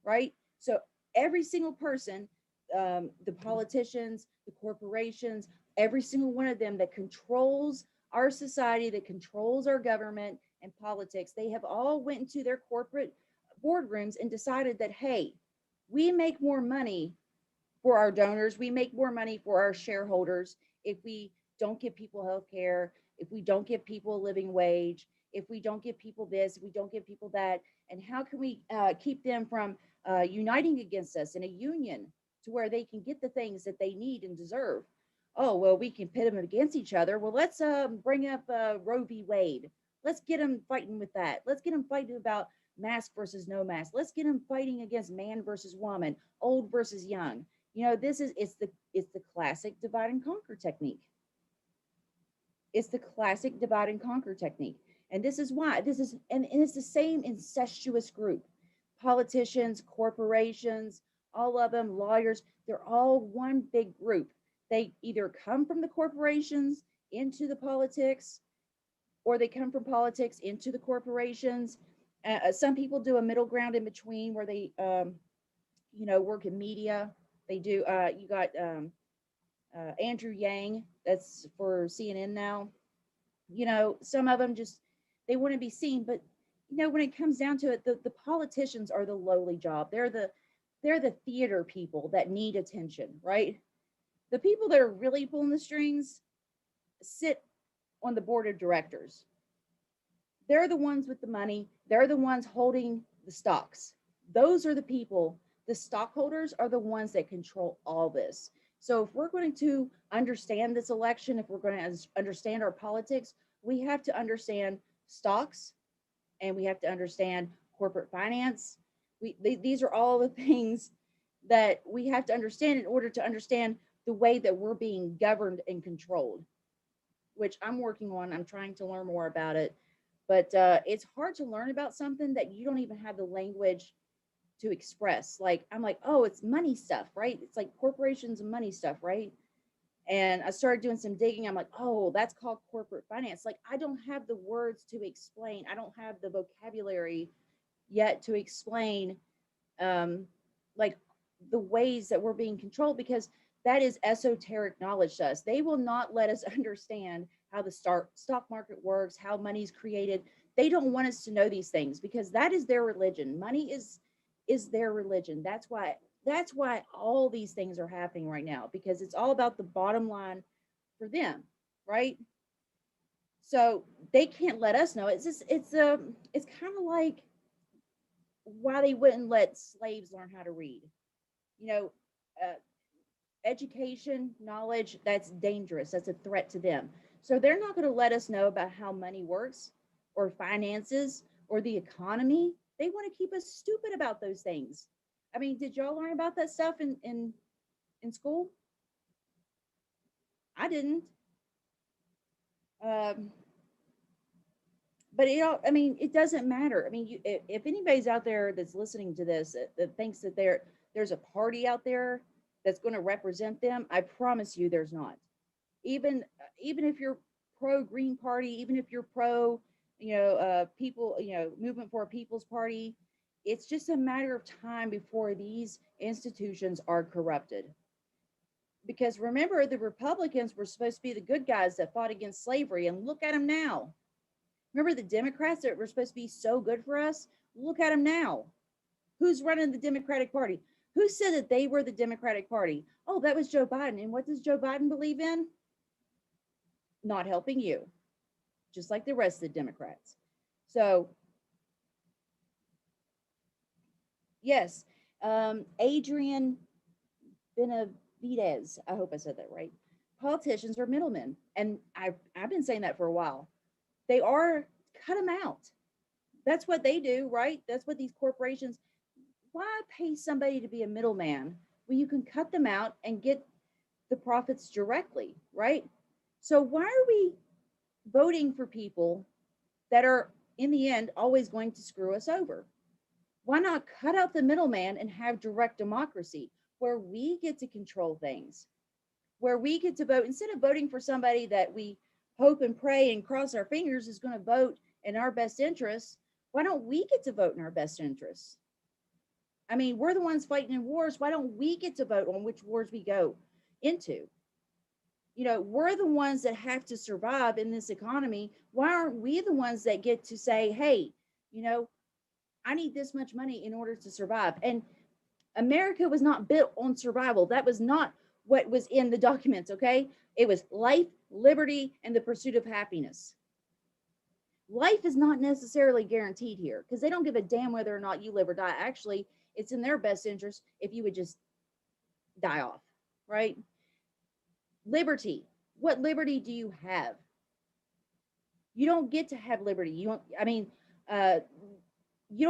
right? So every single person, the politicians, the corporations, every single one of them that controls our society, that controls our government and politics, they have all went into their corporate boardrooms and decided that, hey, we make more money for our donors, we make more money for our shareholders if we don't give people health care, if we don't give people a living wage, if we don't give people this, if we don't give people that, and how can we keep them from uniting against us in a union to where they can get the things that they need and deserve. Oh, well, we can pit them against each other. Well, let's bring up Roe v. Wade. Let's get them fighting with that. Let's get them fighting about mask versus no mask. Let's get them fighting against man versus woman, old versus young. It's the classic divide and conquer technique. It's the classic divide and conquer technique. And this is why and it's the same incestuous group. Politicians, corporations, all of them, lawyers, they're all one big group. They either come from the corporations into the politics, or they come from politics into the corporations. Some people do a middle ground in between where they, work in media. They do, you got Andrew Yang, that's for CNN now. Some of them just, they want to be seen, but when it comes down to it, the politicians are the lowly job. They're the theater people that need attention, right? The people that are really pulling the strings sit on the board of directors. They're the ones with the money. They're the ones holding the stocks. Those are the people, the stockholders are the ones that control all this. So if we're going to understand this election, if we're going to understand our politics, we have to understand stocks and we have to understand corporate finance. These are all the things that we have to understand in order to understand the way that we're being governed and controlled, which I'm working on. I'm trying to learn more about it, but it's hard to learn about something that you don't even have the language to express. Like, I'm like, oh, it's money stuff, right? It's like corporations and money stuff, right? And I started doing some digging. I'm like, oh, that's called corporate finance. Like, I don't have the words to explain. I don't have the vocabulary yet to explain, like the ways that we're being controlled, because that is esoteric knowledge to us. They will not let us understand how the stock market works, how money's created. They don't want us to know these things because that is their religion. Money is their religion. That's why all these things are happening right now, because it's all about the bottom line for them, right? So they can't let us know. It's kind of like why they wouldn't let slaves learn how to read. You know, uh, education, knowledge, that's dangerous. That's a threat to them. So they're not going to let us know about how money works or finances or the economy. They want to keep us stupid about those things. I mean, did y'all learn about that stuff in school? I didn't. Um, but I mean, it doesn't matter. I mean, if anybody's out there that's listening to this that thinks that there's a party out there that's going to represent them, I promise you there's not. Even if you're pro Green Party, even if you're pro, people, Movement for a People's Party, it's just a matter of time before these institutions are corrupted. Because remember, the Republicans were supposed to be the good guys that fought against slavery, and look at them now. Remember the Democrats that were supposed to be so good for us? Look at them now. Who's running the Democratic Party? Who said that they were the Democratic Party? Oh, that was Joe Biden. And what does Joe Biden believe in? Not helping you, just like the rest of the Democrats. So, yes, Adrian Benavidez, I hope I said that right. Politicians are middlemen. And I've been saying that for a while. They are, cut them out. That's what they do, right? That's what these corporations, why pay somebody to be a middleman when you can cut them out and get the profits directly, right? So why are we voting for people that are, in the end, always going to screw us over? Why not cut out the middleman and have direct democracy where we get to control things, where we get to vote instead of voting for somebody that we hope and pray and cross our fingers is going to vote in our best interests? Why don't we get to vote in our best interests? I mean, we're the ones fighting in wars. Why don't we get to vote on which wars we go into? We're the ones that have to survive in this economy. Why aren't we the ones that get to say, hey, I need this much money in order to survive? And America was not built on survival. That was not what was in the documents, okay? It was life, liberty, and the pursuit of happiness. Life is not necessarily guaranteed here because they don't give a damn whether or not you live or die. Actually, it's in their best interest if you would just die off, right? Liberty. What liberty do you have? You don't get to have liberty. You don't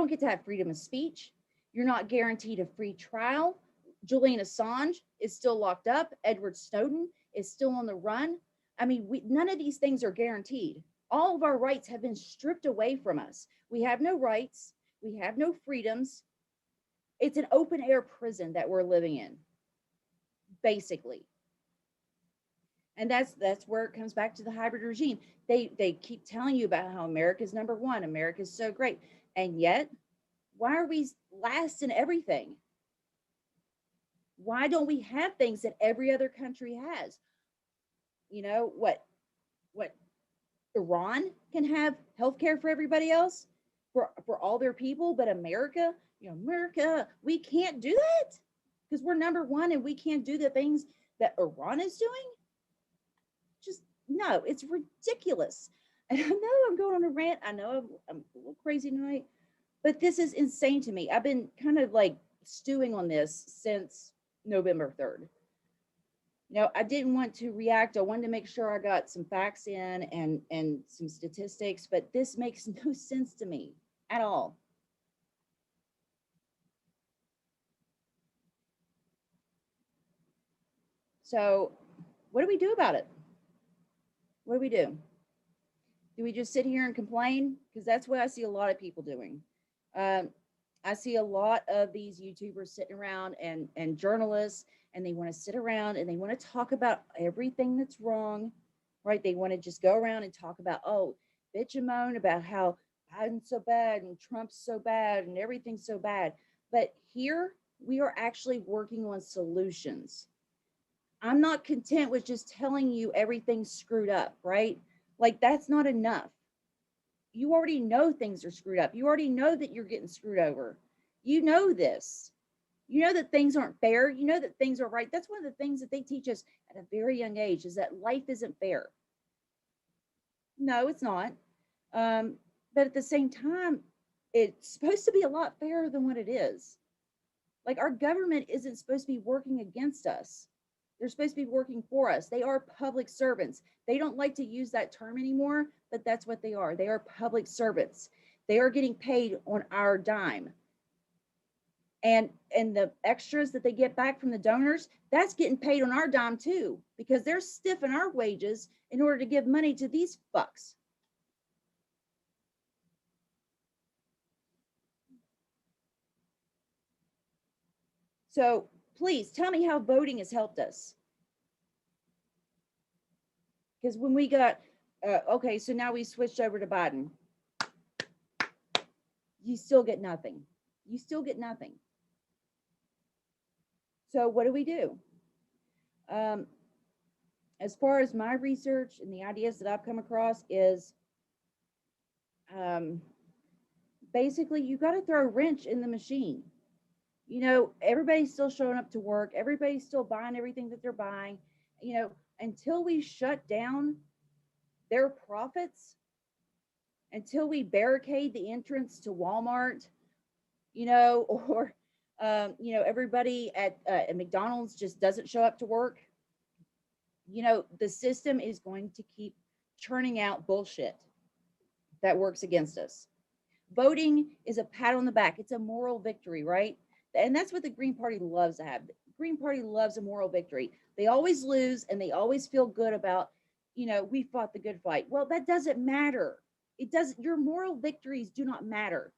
get to have freedom of speech. You're not guaranteed a free trial. Julian Assange is still locked up. Edward Snowden is still on the run. I mean, none of these things are guaranteed. All of our rights have been stripped away from us. We have no rights. We have no freedoms. It's an open air prison that we're living in, basically. And that's where it comes back to the hybrid regime. They keep telling you about how America's number one. America's so great. And yet, why are we last in everything? Why don't we have things that every other country has? What Iran can have healthcare for everybody else, for all their people, but America, America, we can't do that because we're number one and we can't do the things that Iran is doing. Just no, it's ridiculous. And I know I'm going on a rant. I know I'm a little crazy tonight, but this is insane to me. I've been kind of like stewing on this since November 3rd. I didn't want to react. I wanted to make sure I got some facts in and some statistics, but this makes no sense to me at all. So what do we do about it? What do we do? Do we just sit here and complain? Because that's what I see a lot of people doing. I see a lot of these YouTubers sitting around and journalists and they want to sit around and they want to talk about everything that's wrong, right? They want to just go around and talk about, oh, bitch and moan about how Biden's so bad and Trump's so bad and everything's so bad. But here we are actually working on solutions. I'm not content with just telling you everything's screwed up, right? Like, that's not enough. You already know things are screwed up. You already know that you're getting screwed over. You know this. You know that things aren't fair. You know that things are right. That's one of the things that they teach us at a very young age, is that life isn't fair. No, it's not. But at the same time, it's supposed to be a lot fairer than what it is. Like, our government isn't supposed to be working against us. They're supposed to be working for us. They are public servants. They don't like to use that term anymore, but that's what they are. They are public servants. They are getting paid on our dime. And the extras that they get back from the donors, that's getting paid on our dime too, because they're stiffing our wages in order to give money to these fucks. So please tell me how voting has helped us. Because when we got, okay, so now we switched over to Biden. You still get nothing. You still get nothing. So what do? As far as my research and the ideas that I've come across is, basically you got to throw a wrench in the machine. You know, everybody's still showing up to work. Everybody's still buying everything that they're buying. You know, until we shut down their profits, until we barricade the entrance to Walmart, you know, or, you know, everybody at McDonald's just doesn't show up to work, you know, the system is going to keep churning out bullshit that works against us. Voting is a pat on the back. It's a moral victory, right? And that's what the Green Party loves to have. The Green Party loves a moral victory. They always lose and they always feel good about, you know, we fought the good fight. Well, that doesn't matter. It doesn't, your moral victories do not matter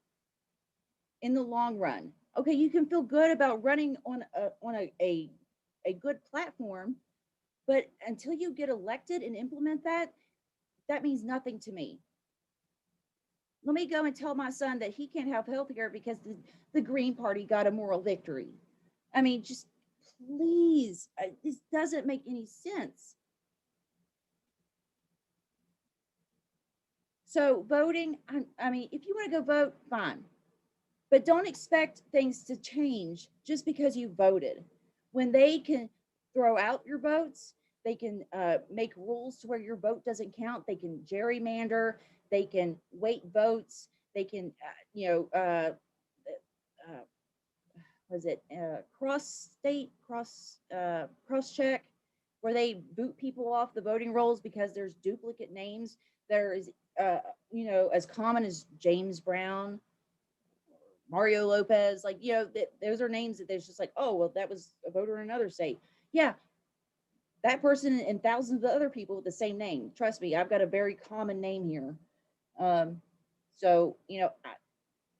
in the long run. Okay, you can feel good about running on a good platform, but until you get elected and implement that, that means nothing to me. Let me go and tell my son that he can't have health care because the Green Party got a moral victory. I mean, just please, this doesn't make any sense. So voting, I mean, if you want to go vote, fine. But don't expect things to change just because you voted. When they can throw out your votes, they can make rules to where your vote doesn't count. They can gerrymander. They can weight votes. They can, you know, cross-state, cross-check, where they boot people off the voting rolls because there's duplicate names. There is, you know, as common as James Brown, Mario Lopez, like, you know, those are names that there's just like, oh, well, that was a voter in another state. Yeah, that person and thousands of other people with the same name. Trust me, I've got a very common name here. So, you know,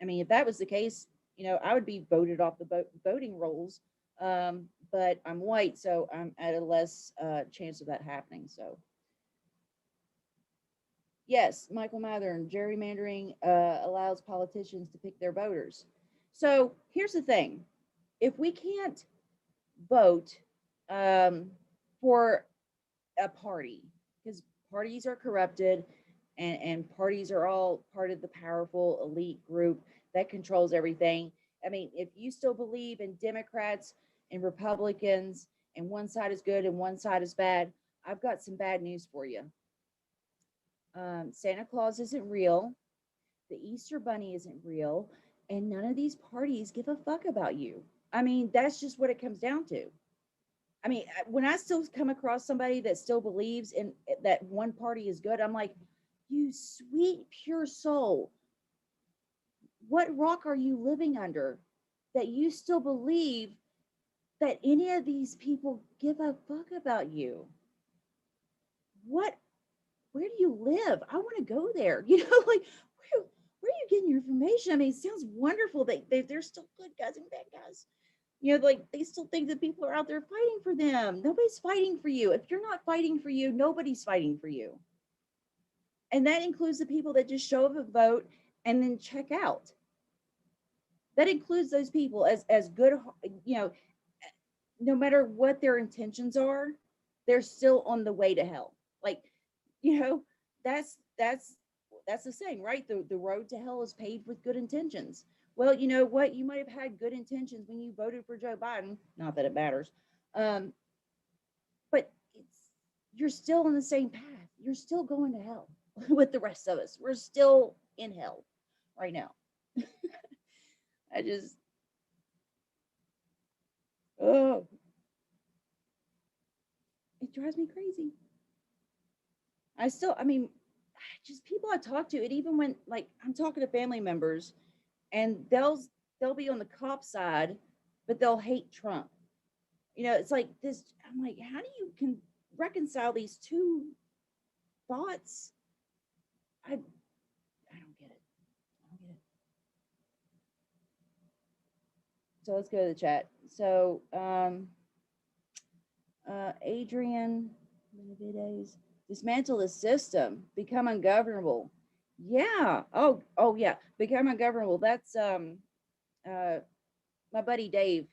I mean, if that was the case, you know, I would be voted off the voting rolls. But I'm white, so I'm at a less chance of that happening. So, yes, Michael Mathern, gerrymandering allows politicians to pick their voters. So here's the thing. If we can't vote for a party, because parties are corrupted and parties are all part of the powerful elite group that controls everything. I mean, if you still believe in Democrats and Republicans and one side is good and one side is bad, I've got some bad news for you. Santa Claus isn't real. The Easter Bunny isn't real. And none of these parties give a fuck about you. I mean, that's just what it comes down to. I mean, when I still come across somebody that still believes in that one party is good, I'm like, you sweet, pure soul. What rock are you living under that you still believe that any of these people give a fuck about you? Where do you live? I want to go there. You know, like, where are you getting your information? I mean, it sounds wonderful that there's still good guys and bad guys. You know, like they still think that people are out there fighting for them. Nobody's fighting for you. If you're not fighting for you, nobody's fighting for you. And that includes the people that just show up and vote and then check out. That includes those people as good, you know, no matter what their intentions are, they're still on the way to hell. Like, you know, that's the saying, right? The road to hell is paved with good intentions. Well, you know what? You might have had good intentions when you voted for Joe Biden. Not that it matters. But you're still on the same path. You're still going to hell with the rest of us. We're still in hell right now. I just, oh, it drives me crazy. I mean, just people I talk to, it even when like I'm talking to family members and they'll be on the cop side, but they'll hate Trump. You know, it's like this. I'm like, how do you can reconcile these two thoughts? I don't get it. I don't get it. So let's go to the chat. So Adrian Benavides, dismantle the system, become ungovernable. Yeah. Oh yeah, become ungovernable. That's my buddy Dave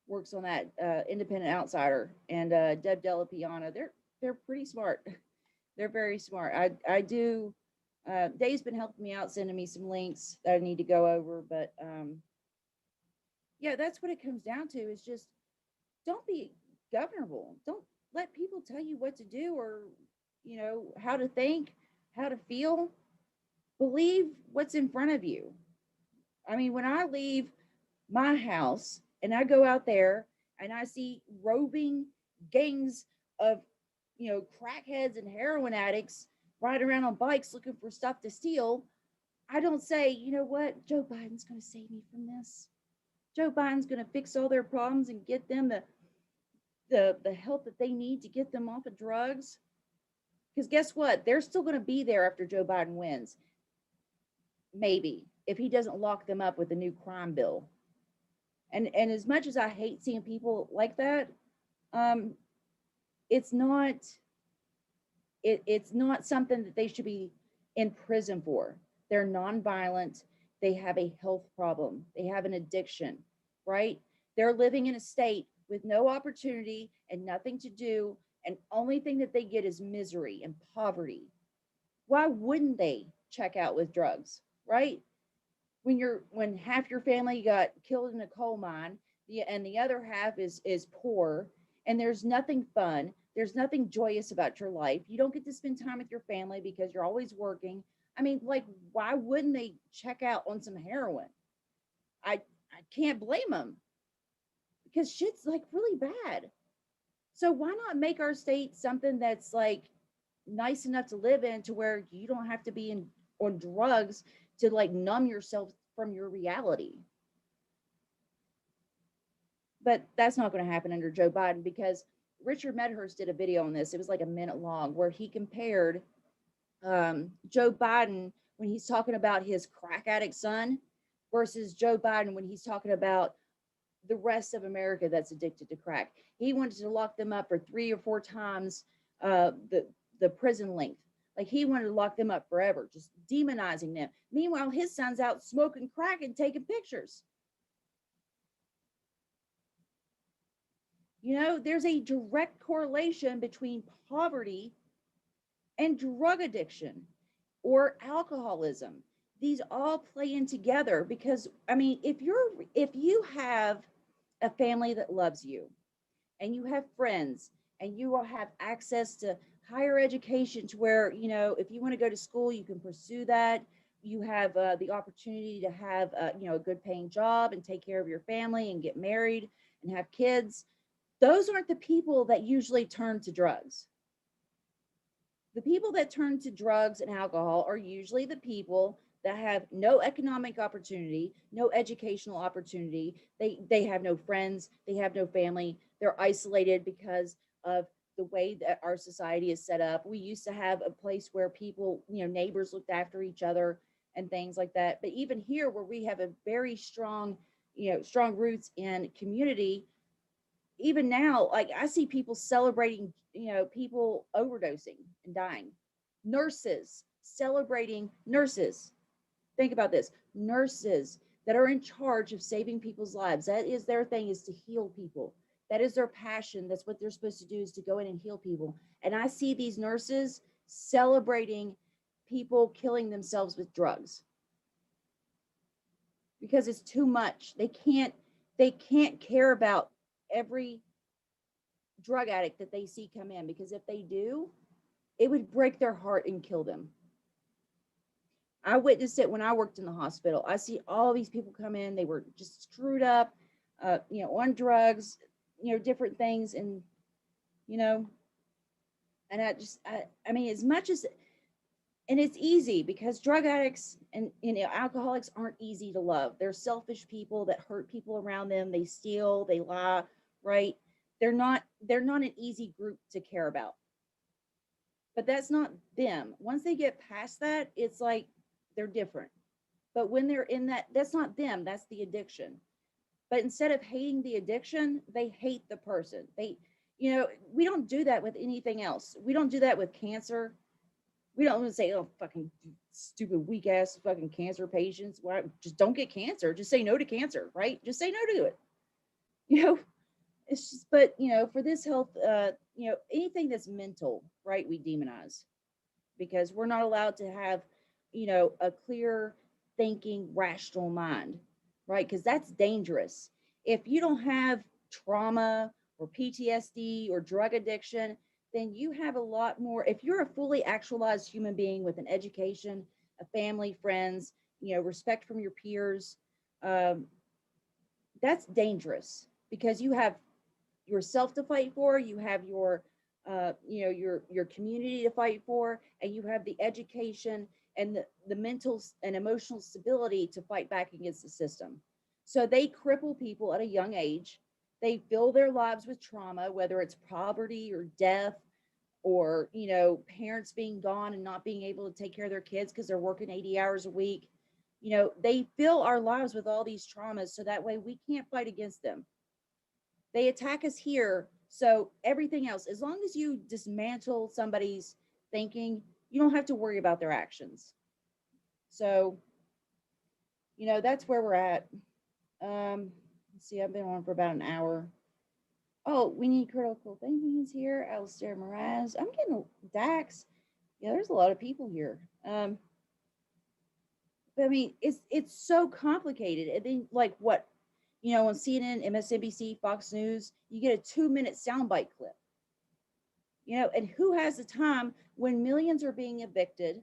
works on that, Independent Outsider, and Deb Della Piana. They're pretty smart. They're very smart. I do. Dave's been helping me out, sending me some links that I need to go over, but yeah, that's what it comes down to. Is just don't be governable. Don't let people tell you what to do or you know how to think, how to feel. Believe what's in front of you. I mean, when I leave my house and I go out there and I see roving gangs of, you know, crackheads and heroin addicts riding around on bikes looking for stuff to steal, I don't say, you know what, Joe Biden's going to save me from this. Joe Biden's going to fix all their problems and get them the help that they need to get them off of drugs. Because guess what? They're still going to be there after Joe Biden wins. Maybe if he doesn't lock them up with a new crime bill. And as much as I hate seeing people like that, it's not it's not something that they should be in prison for. They're nonviolent. They have a health problem. They have an addiction, right? They're living in a state with no opportunity and nothing to do, and only thing that they get is misery and poverty. Why wouldn't they check out with drugs, right? When half your family got killed in a coal mine, and the other half is poor, and there's nothing fun, there's nothing joyous about your life. You don't get to spend time with your family because you're always working. I mean, like, why wouldn't they check out on some heroin? I can't blame them because shit's like really bad. So why not make our state something that's like nice enough to live in to where you don't have to be on drugs to like numb yourself from your reality? But that's not going to happen under Joe Biden because Richard Medhurst did a video on this. It was like a minute long where he compared Joe Biden when he's talking about his crack addict son versus Joe Biden when he's talking about the rest of America that's addicted to crack. He wanted to lock them up for 3 or 4 times the prison length. Like he wanted to lock them up forever, just demonizing them. Meanwhile, his son's out smoking crack and taking pictures. You know, there's a direct correlation between poverty and drug addiction or alcoholism. These all play in together because I mean, if you have a family that loves you and you have friends and you will have access to higher education to where, you know, if you want to go to school, you can pursue that. You have the opportunity to have, you know, a good paying job and take care of your family and get married and have kids. Those aren't the people that usually turn to drugs. The people that turn to drugs and alcohol are usually the people that have no economic opportunity, no educational opportunity. They have no friends, they have no family. They're isolated because of the way that our society is set up. We used to have a place where people, you know, neighbors looked after each other and things like that. But even here where we have a very strong strong roots in community. Even now, like I see people celebrating, people overdosing and dying. Nurses celebrating nurses. Think about this. Nurses that are in charge of saving people's lives. That is their thing, is to heal people. That is their passion. That's what they're supposed to do, is to go in and heal people. And I see these nurses celebrating people killing themselves with drugs because it's too much. They can't care about every drug addict that they see come in, because if they do, it would break their heart and kill them. I witnessed it when I worked in the hospital. I see all these people come in, they were just screwed up, on drugs, different things. And, and I mean, as much as, and it's easy because drug addicts and, alcoholics aren't easy to love. They're selfish people that hurt people around them. They steal, they lie, right? They're not an easy group to care about. But that's not them. Once they get past that, it's like they're different. But when they're in that, that's not them, that's the addiction. But instead of hating the addiction, they hate the person. We don't do that with anything else. We don't do that with cancer. We don't say, oh, fucking stupid, weak ass fucking cancer patients. Why, just don't get cancer. Just say no to cancer, right? Just say no to it. It's just, but for this health, anything that's mental, right, we demonize, because we're not allowed to have, a clear thinking, rational mind, right? Because that's dangerous. If you don't have trauma or PTSD or drug addiction, then you have a lot more. If you're a fully actualized human being with an education, a family, friends, respect from your peers, that's dangerous, because you have yourself to fight for, you have your your community to fight for, and you have the education and the mental and emotional stability to fight back against the system. So they cripple people at a young age. They fill their lives with trauma, whether it's poverty or death, or parents being gone and not being able to take care of their kids because they're working 80 hours a week. They fill our lives with all these traumas, so that way we can't fight against them. They attack us here. So everything else, as long as you dismantle somebody's thinking, you don't have to worry about their actions. So, that's where we're at. Let's see, I've been on for about an hour. Oh, we need critical thinking is here. Alistair Mraz. I'm getting Dax. Yeah, there's a lot of people here. But I mean, it's so complicated. And then like what? On CNN, MSNBC, Fox News, you get a 2-minute soundbite clip. And who has the time when millions are being evicted,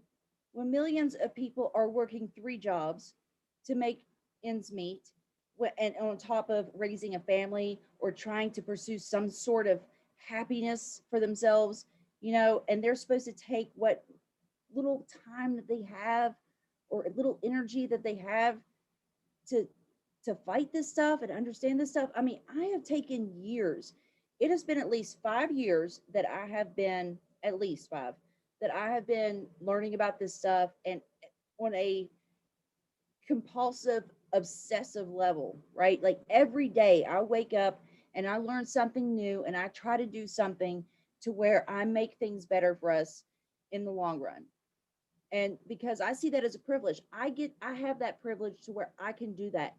when millions of people are working 3 jobs to make ends meet, and on top of raising a family or trying to pursue some sort of happiness for themselves, and they're supposed to take what little time that they have or little energy that they have to fight this stuff and understand this stuff. I mean, I have taken years. It has been at least 5 years that I have been, at least 5, that I have been learning about this stuff, and on a compulsive, obsessive level, right? Like every day I wake up and I learn something new, and I try to do something to where I make things better for us in the long run. And because I see that as a privilege, I have that privilege to where I can do that.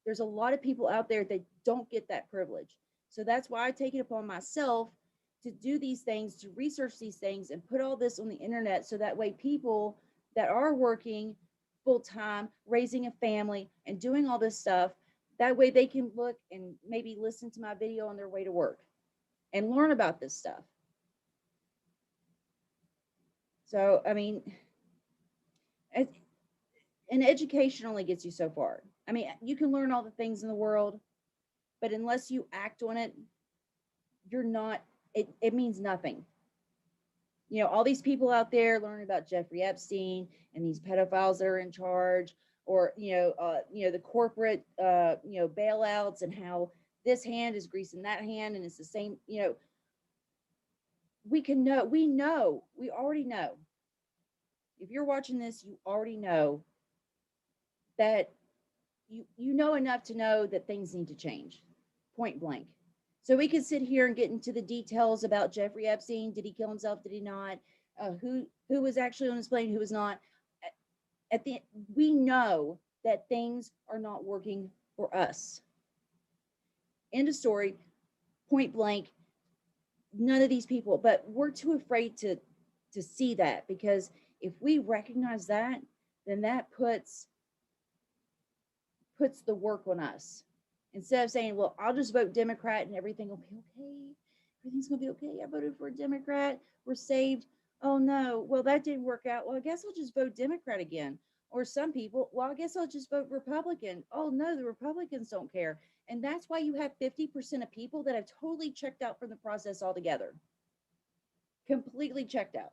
There's a lot of people out there that don't get that privilege. So that's why I take it upon myself to do these things, to research these things and put all this on the internet, so that way people that are working full time, raising a family and doing all this stuff, that way they can look and maybe listen to my video on their way to work and learn about this stuff. So, I mean, and education only gets you so far. I mean, you can learn all the things in the world, but unless you act on it, it means nothing. All these people out there learning about Jeffrey Epstein and these pedophiles that are in charge, or, the corporate, bailouts, and how this hand is greasing that hand. And it's the same, we already know. If you're watching this, you already know that you know enough to know that things need to change, point blank. So we could sit here and get into the details about Jeffrey Epstein. Did he kill himself? Did he not? Who was actually on his plane? Who was not? At the we know that things are not working for us. End of story. Point blank. None of these people, but we're too afraid to see that, because if we recognize that, then that puts the work on us. Instead of saying, well, I'll just vote Democrat and everything will be okay. Everything's gonna be okay. I voted for a Democrat. We're saved. Oh no, well, that didn't work out. Well, I guess I'll just vote Democrat again. Or some people, well, I guess I'll just vote Republican. Oh no, the Republicans don't care. And that's why you have 50% of people that have totally checked out from the process altogether. Completely checked out.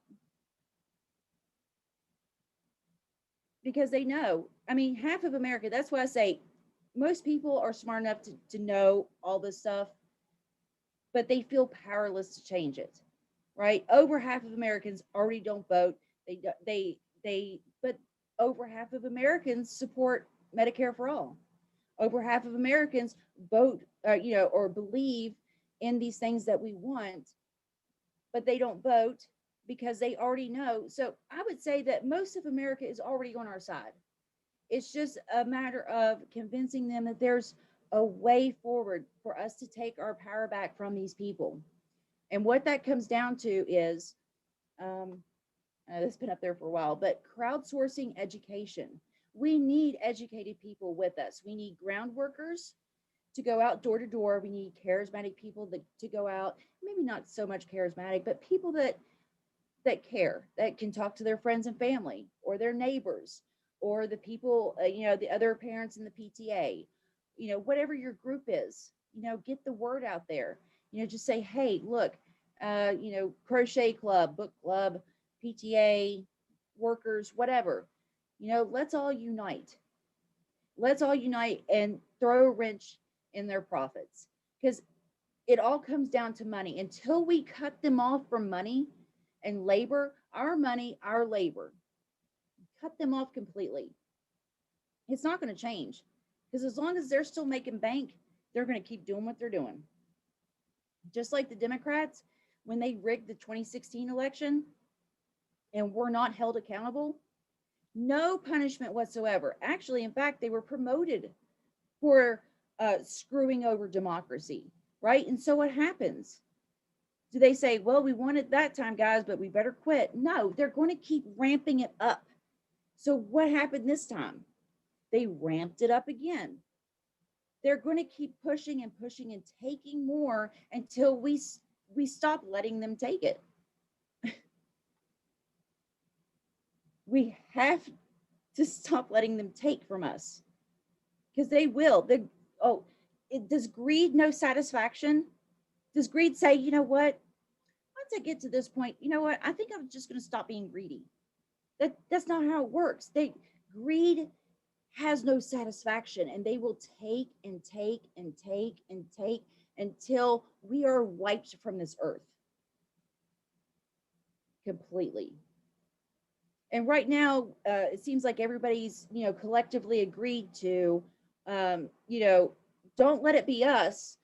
Because they know, I mean, half of America, that's why I say most people are smart enough to know all this stuff, but they feel powerless to change it, right? Over half of Americans already don't vote. But over half of Americans support Medicare for all. Over half of Americans vote, or believe in these things that we want, but they don't vote because they already know. So I would say that most of America is already on our side. It's just a matter of convincing them that there's a way forward for us to take our power back from these people. And what that comes down to is, that's been up there for a while, but crowdsourcing education. We need educated people with us. We need ground workers to go out door to door. We need charismatic people to go out, maybe not so much charismatic, but people that care, that can talk to their friends and family or their neighbors or the people, the other parents in the PTA, whatever your group is, get the word out there. Just say, hey, look, crochet club, book club, PTA, workers, whatever, let's all unite. Let's all unite and throw a wrench in their profits, because it all comes down to money. Until we cut them off from money and labor, our money, our labor, cut them off completely, it's not going to change, because as long as they're still making bank, they're going to keep doing what they're doing. Just like the Democrats, when they rigged the 2016 election and were not held accountable, no punishment whatsoever. Actually, in fact, they were promoted for screwing over democracy, right? And so what happens? Do they say, well, we won it that time, guys, but we better quit? No, they're going to keep ramping it up. So what happened this time? They ramped it up again. They're going to keep pushing and pushing and taking more until we stop letting them take it. We have to stop letting them take from us, because they will. Does greed know satisfaction? Does greed say, you know what? Once I get to this point, you know what? I think I'm just going to stop being greedy. That's not how it works. Greed has no satisfaction, and they will take and take and take and take until we are wiped from this earth completely. And right now, it seems like everybody's, collectively agreed to, don't let it be us.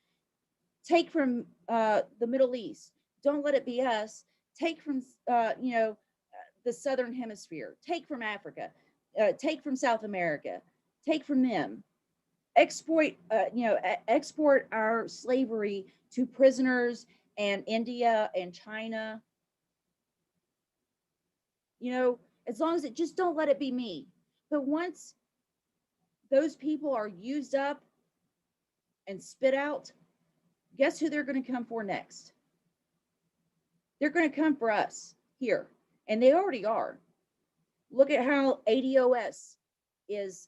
Take from the Middle East. Don't let it be us. Take from, the Southern Hemisphere. Take from Africa. Take from South America. Take from them. Export our slavery to prisoners and India and China. As long as just don't let it be me. But once those people are used up and spit out, guess who they're going to come for next? They're going to come for us here. And they already are. Look at how ADOS is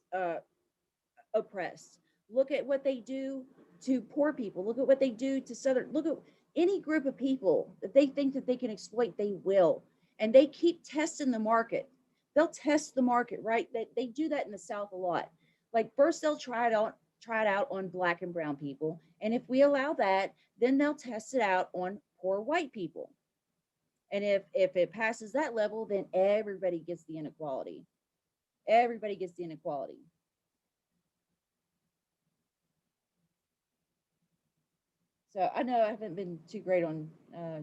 oppressed. Look at what they do to poor people. Look at what they do to Southern. Look at any group of people that they think that they can exploit, they will. And they keep testing the market. They'll test the market, right? They do that in the South a lot. Like first they'll try it out on Black and brown people. And if we allow that, then they'll test it out on poor white people. And if it passes that level, then everybody gets the inequality. Everybody gets the inequality. So I know I haven't been too great on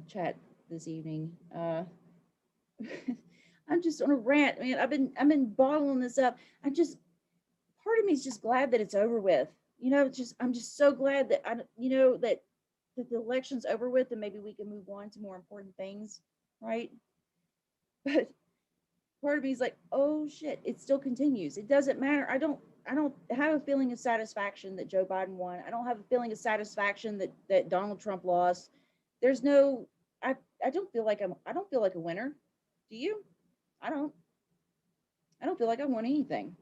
chat this evening. I'm just on a rant, man. I've been bottling this up. I'm just part of me is just glad that it's over with. You know, just I'm just so glad that that the election's over with and maybe we can move on to more important things, right? But part of me is like, oh shit, it still continues. It doesn't matter. I don't have a feeling of satisfaction that Joe Biden won. I don't have a feeling of satisfaction that Donald Trump lost. There's no I don't feel like I don't feel like a winner. Do you? I don't. I don't feel like I won anything.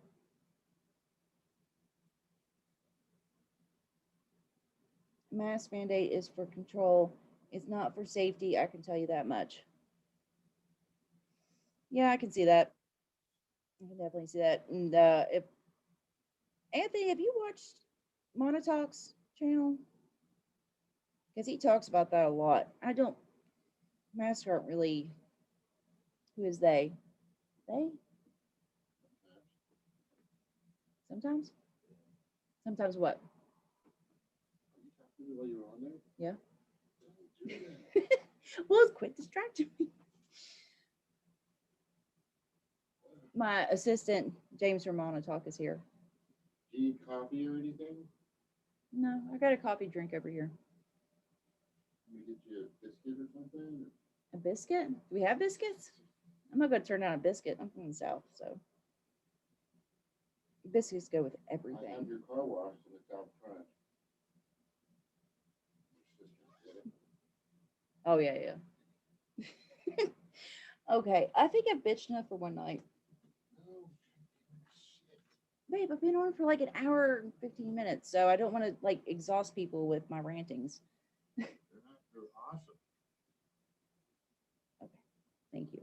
Mask mandate is for control. It's not for safety. I can tell you that much. Yeah, I can see that. I can definitely see that. And if Anthony, have you watched Monotalk's channel? Because he talks about that a lot. I don't. Masks aren't really. Who is they? They? Sometimes. Sometimes what? Yeah. Well, quit distracting me. My assistant, James from Monotalk, is here. Do you need coffee or anything? No, I got a coffee drink over here. Can we get you a biscuit or something? A biscuit? Do we have biscuits? I'm not going to turn down a biscuit. I'm from the South, so. Biscuits go with I have everything. your car washed and it's out front. Oh, yeah, yeah. Okay, I think I've bitched enough for one night. Babe, I've been on for like an hour and 15 minutes, so I don't want to like exhaust people with my rantings. They're awesome. Okay, thank you.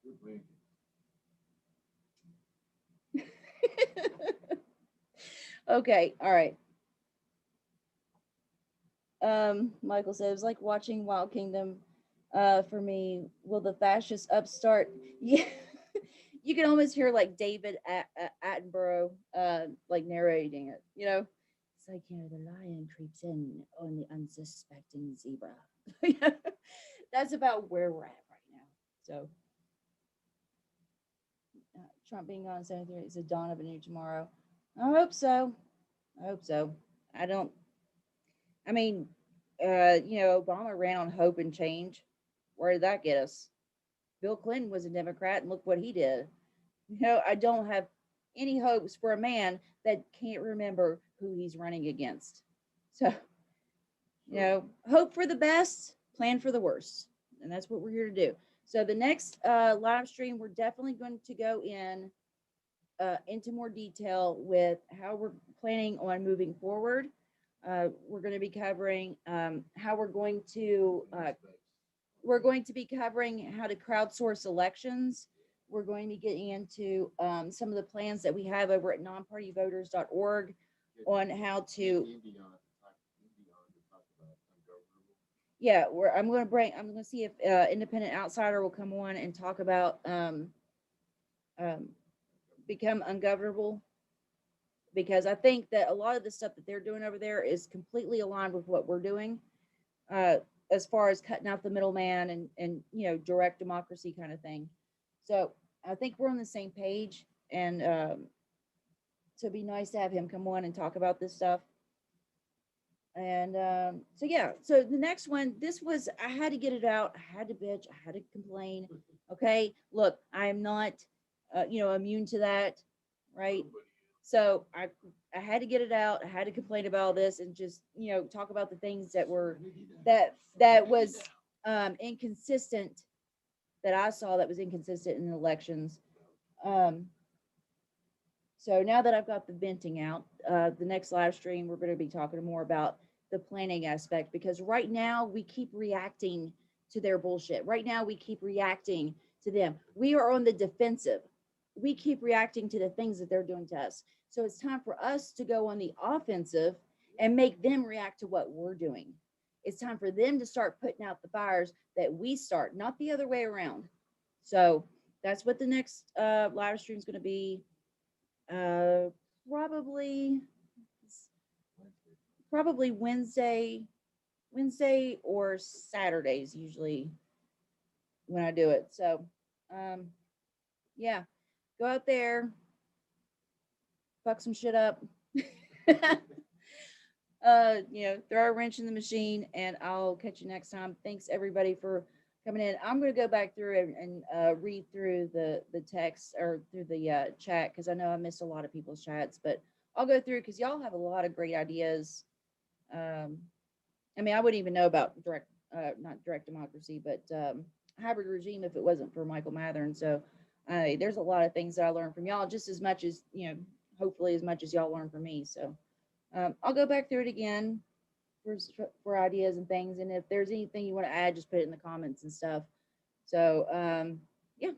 Good lady. Okay, all right. Michael says, like watching Wild Kingdom for me. Will the fascist upstart? Yeah. You can almost hear like David Attenborough like narrating it, you know? It's like, the lion creeps in on the unsuspecting zebra. That's about where we're at right now. So Trump being on Senator is a dawn of a new tomorrow. I hope so. I hope so. I mean, Obama ran on hope and change. Where did that get us? Bill Clinton was a Democrat, and look what he did. I don't have any hopes for a man that can't remember who he's running against. So, hope for the best, plan for the worst. And that's what we're here to do. So the next live stream, we're definitely going to go into more detail with how we're planning on moving forward. We're going to be covering how we're going to be covering how to crowdsource elections. We're going to be getting into some of the plans that we have over at nonpartyvoters.org on how to. Yeah, I'm going to see if Independent Outsider will come on and talk about become ungovernable, because I think that a lot of the stuff that they're doing over there is completely aligned with what we're doing, as far as cutting out the middleman and direct democracy kind of thing. So I think we're on the same page, and so it'd be nice to have him come on and talk about this stuff. And so yeah, so the next one, I had to get it out. I had to bitch. I had to complain. Okay, look, I am not, immune to that, right? So I had to get it out. I had to complain about all this and just, talk about the things that was inconsistent, that I saw that was inconsistent in the elections. So now that I've got the venting out, the next live stream, we're going to be talking more about the planning aspect, because right now we keep reacting to their bullshit. Right now we keep reacting to them. We are on the defensive. We keep reacting to the things that they're doing to us. So it's time for us to go on the offensive and make them react to what we're doing. It's time for them to start putting out the fires that we start, not the other way around. So that's what the next live stream is going to be. Probably Wednesday Wednesday or Saturdays usually when I do it. So, yeah, go out there, fuck some shit up. Throw a wrench in the machine, and I'll catch you next time. Thanks everybody for coming in. I'm going to go back through and read through the text or through the chat, because I know I missed a lot of people's chats, but I'll go through because y'all have a lot of great ideas. I mean, I wouldn't even know about not direct democracy, but hybrid regime if it wasn't for Michael Mathern. So there's a lot of things that I learned from y'all, just as much as, hopefully as much as y'all learn from me. So I'll go back through it again for ideas and things. And if there's anything you want to add, just put it in the comments and stuff. So yeah,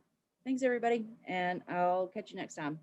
thanks everybody. And I'll catch you next time.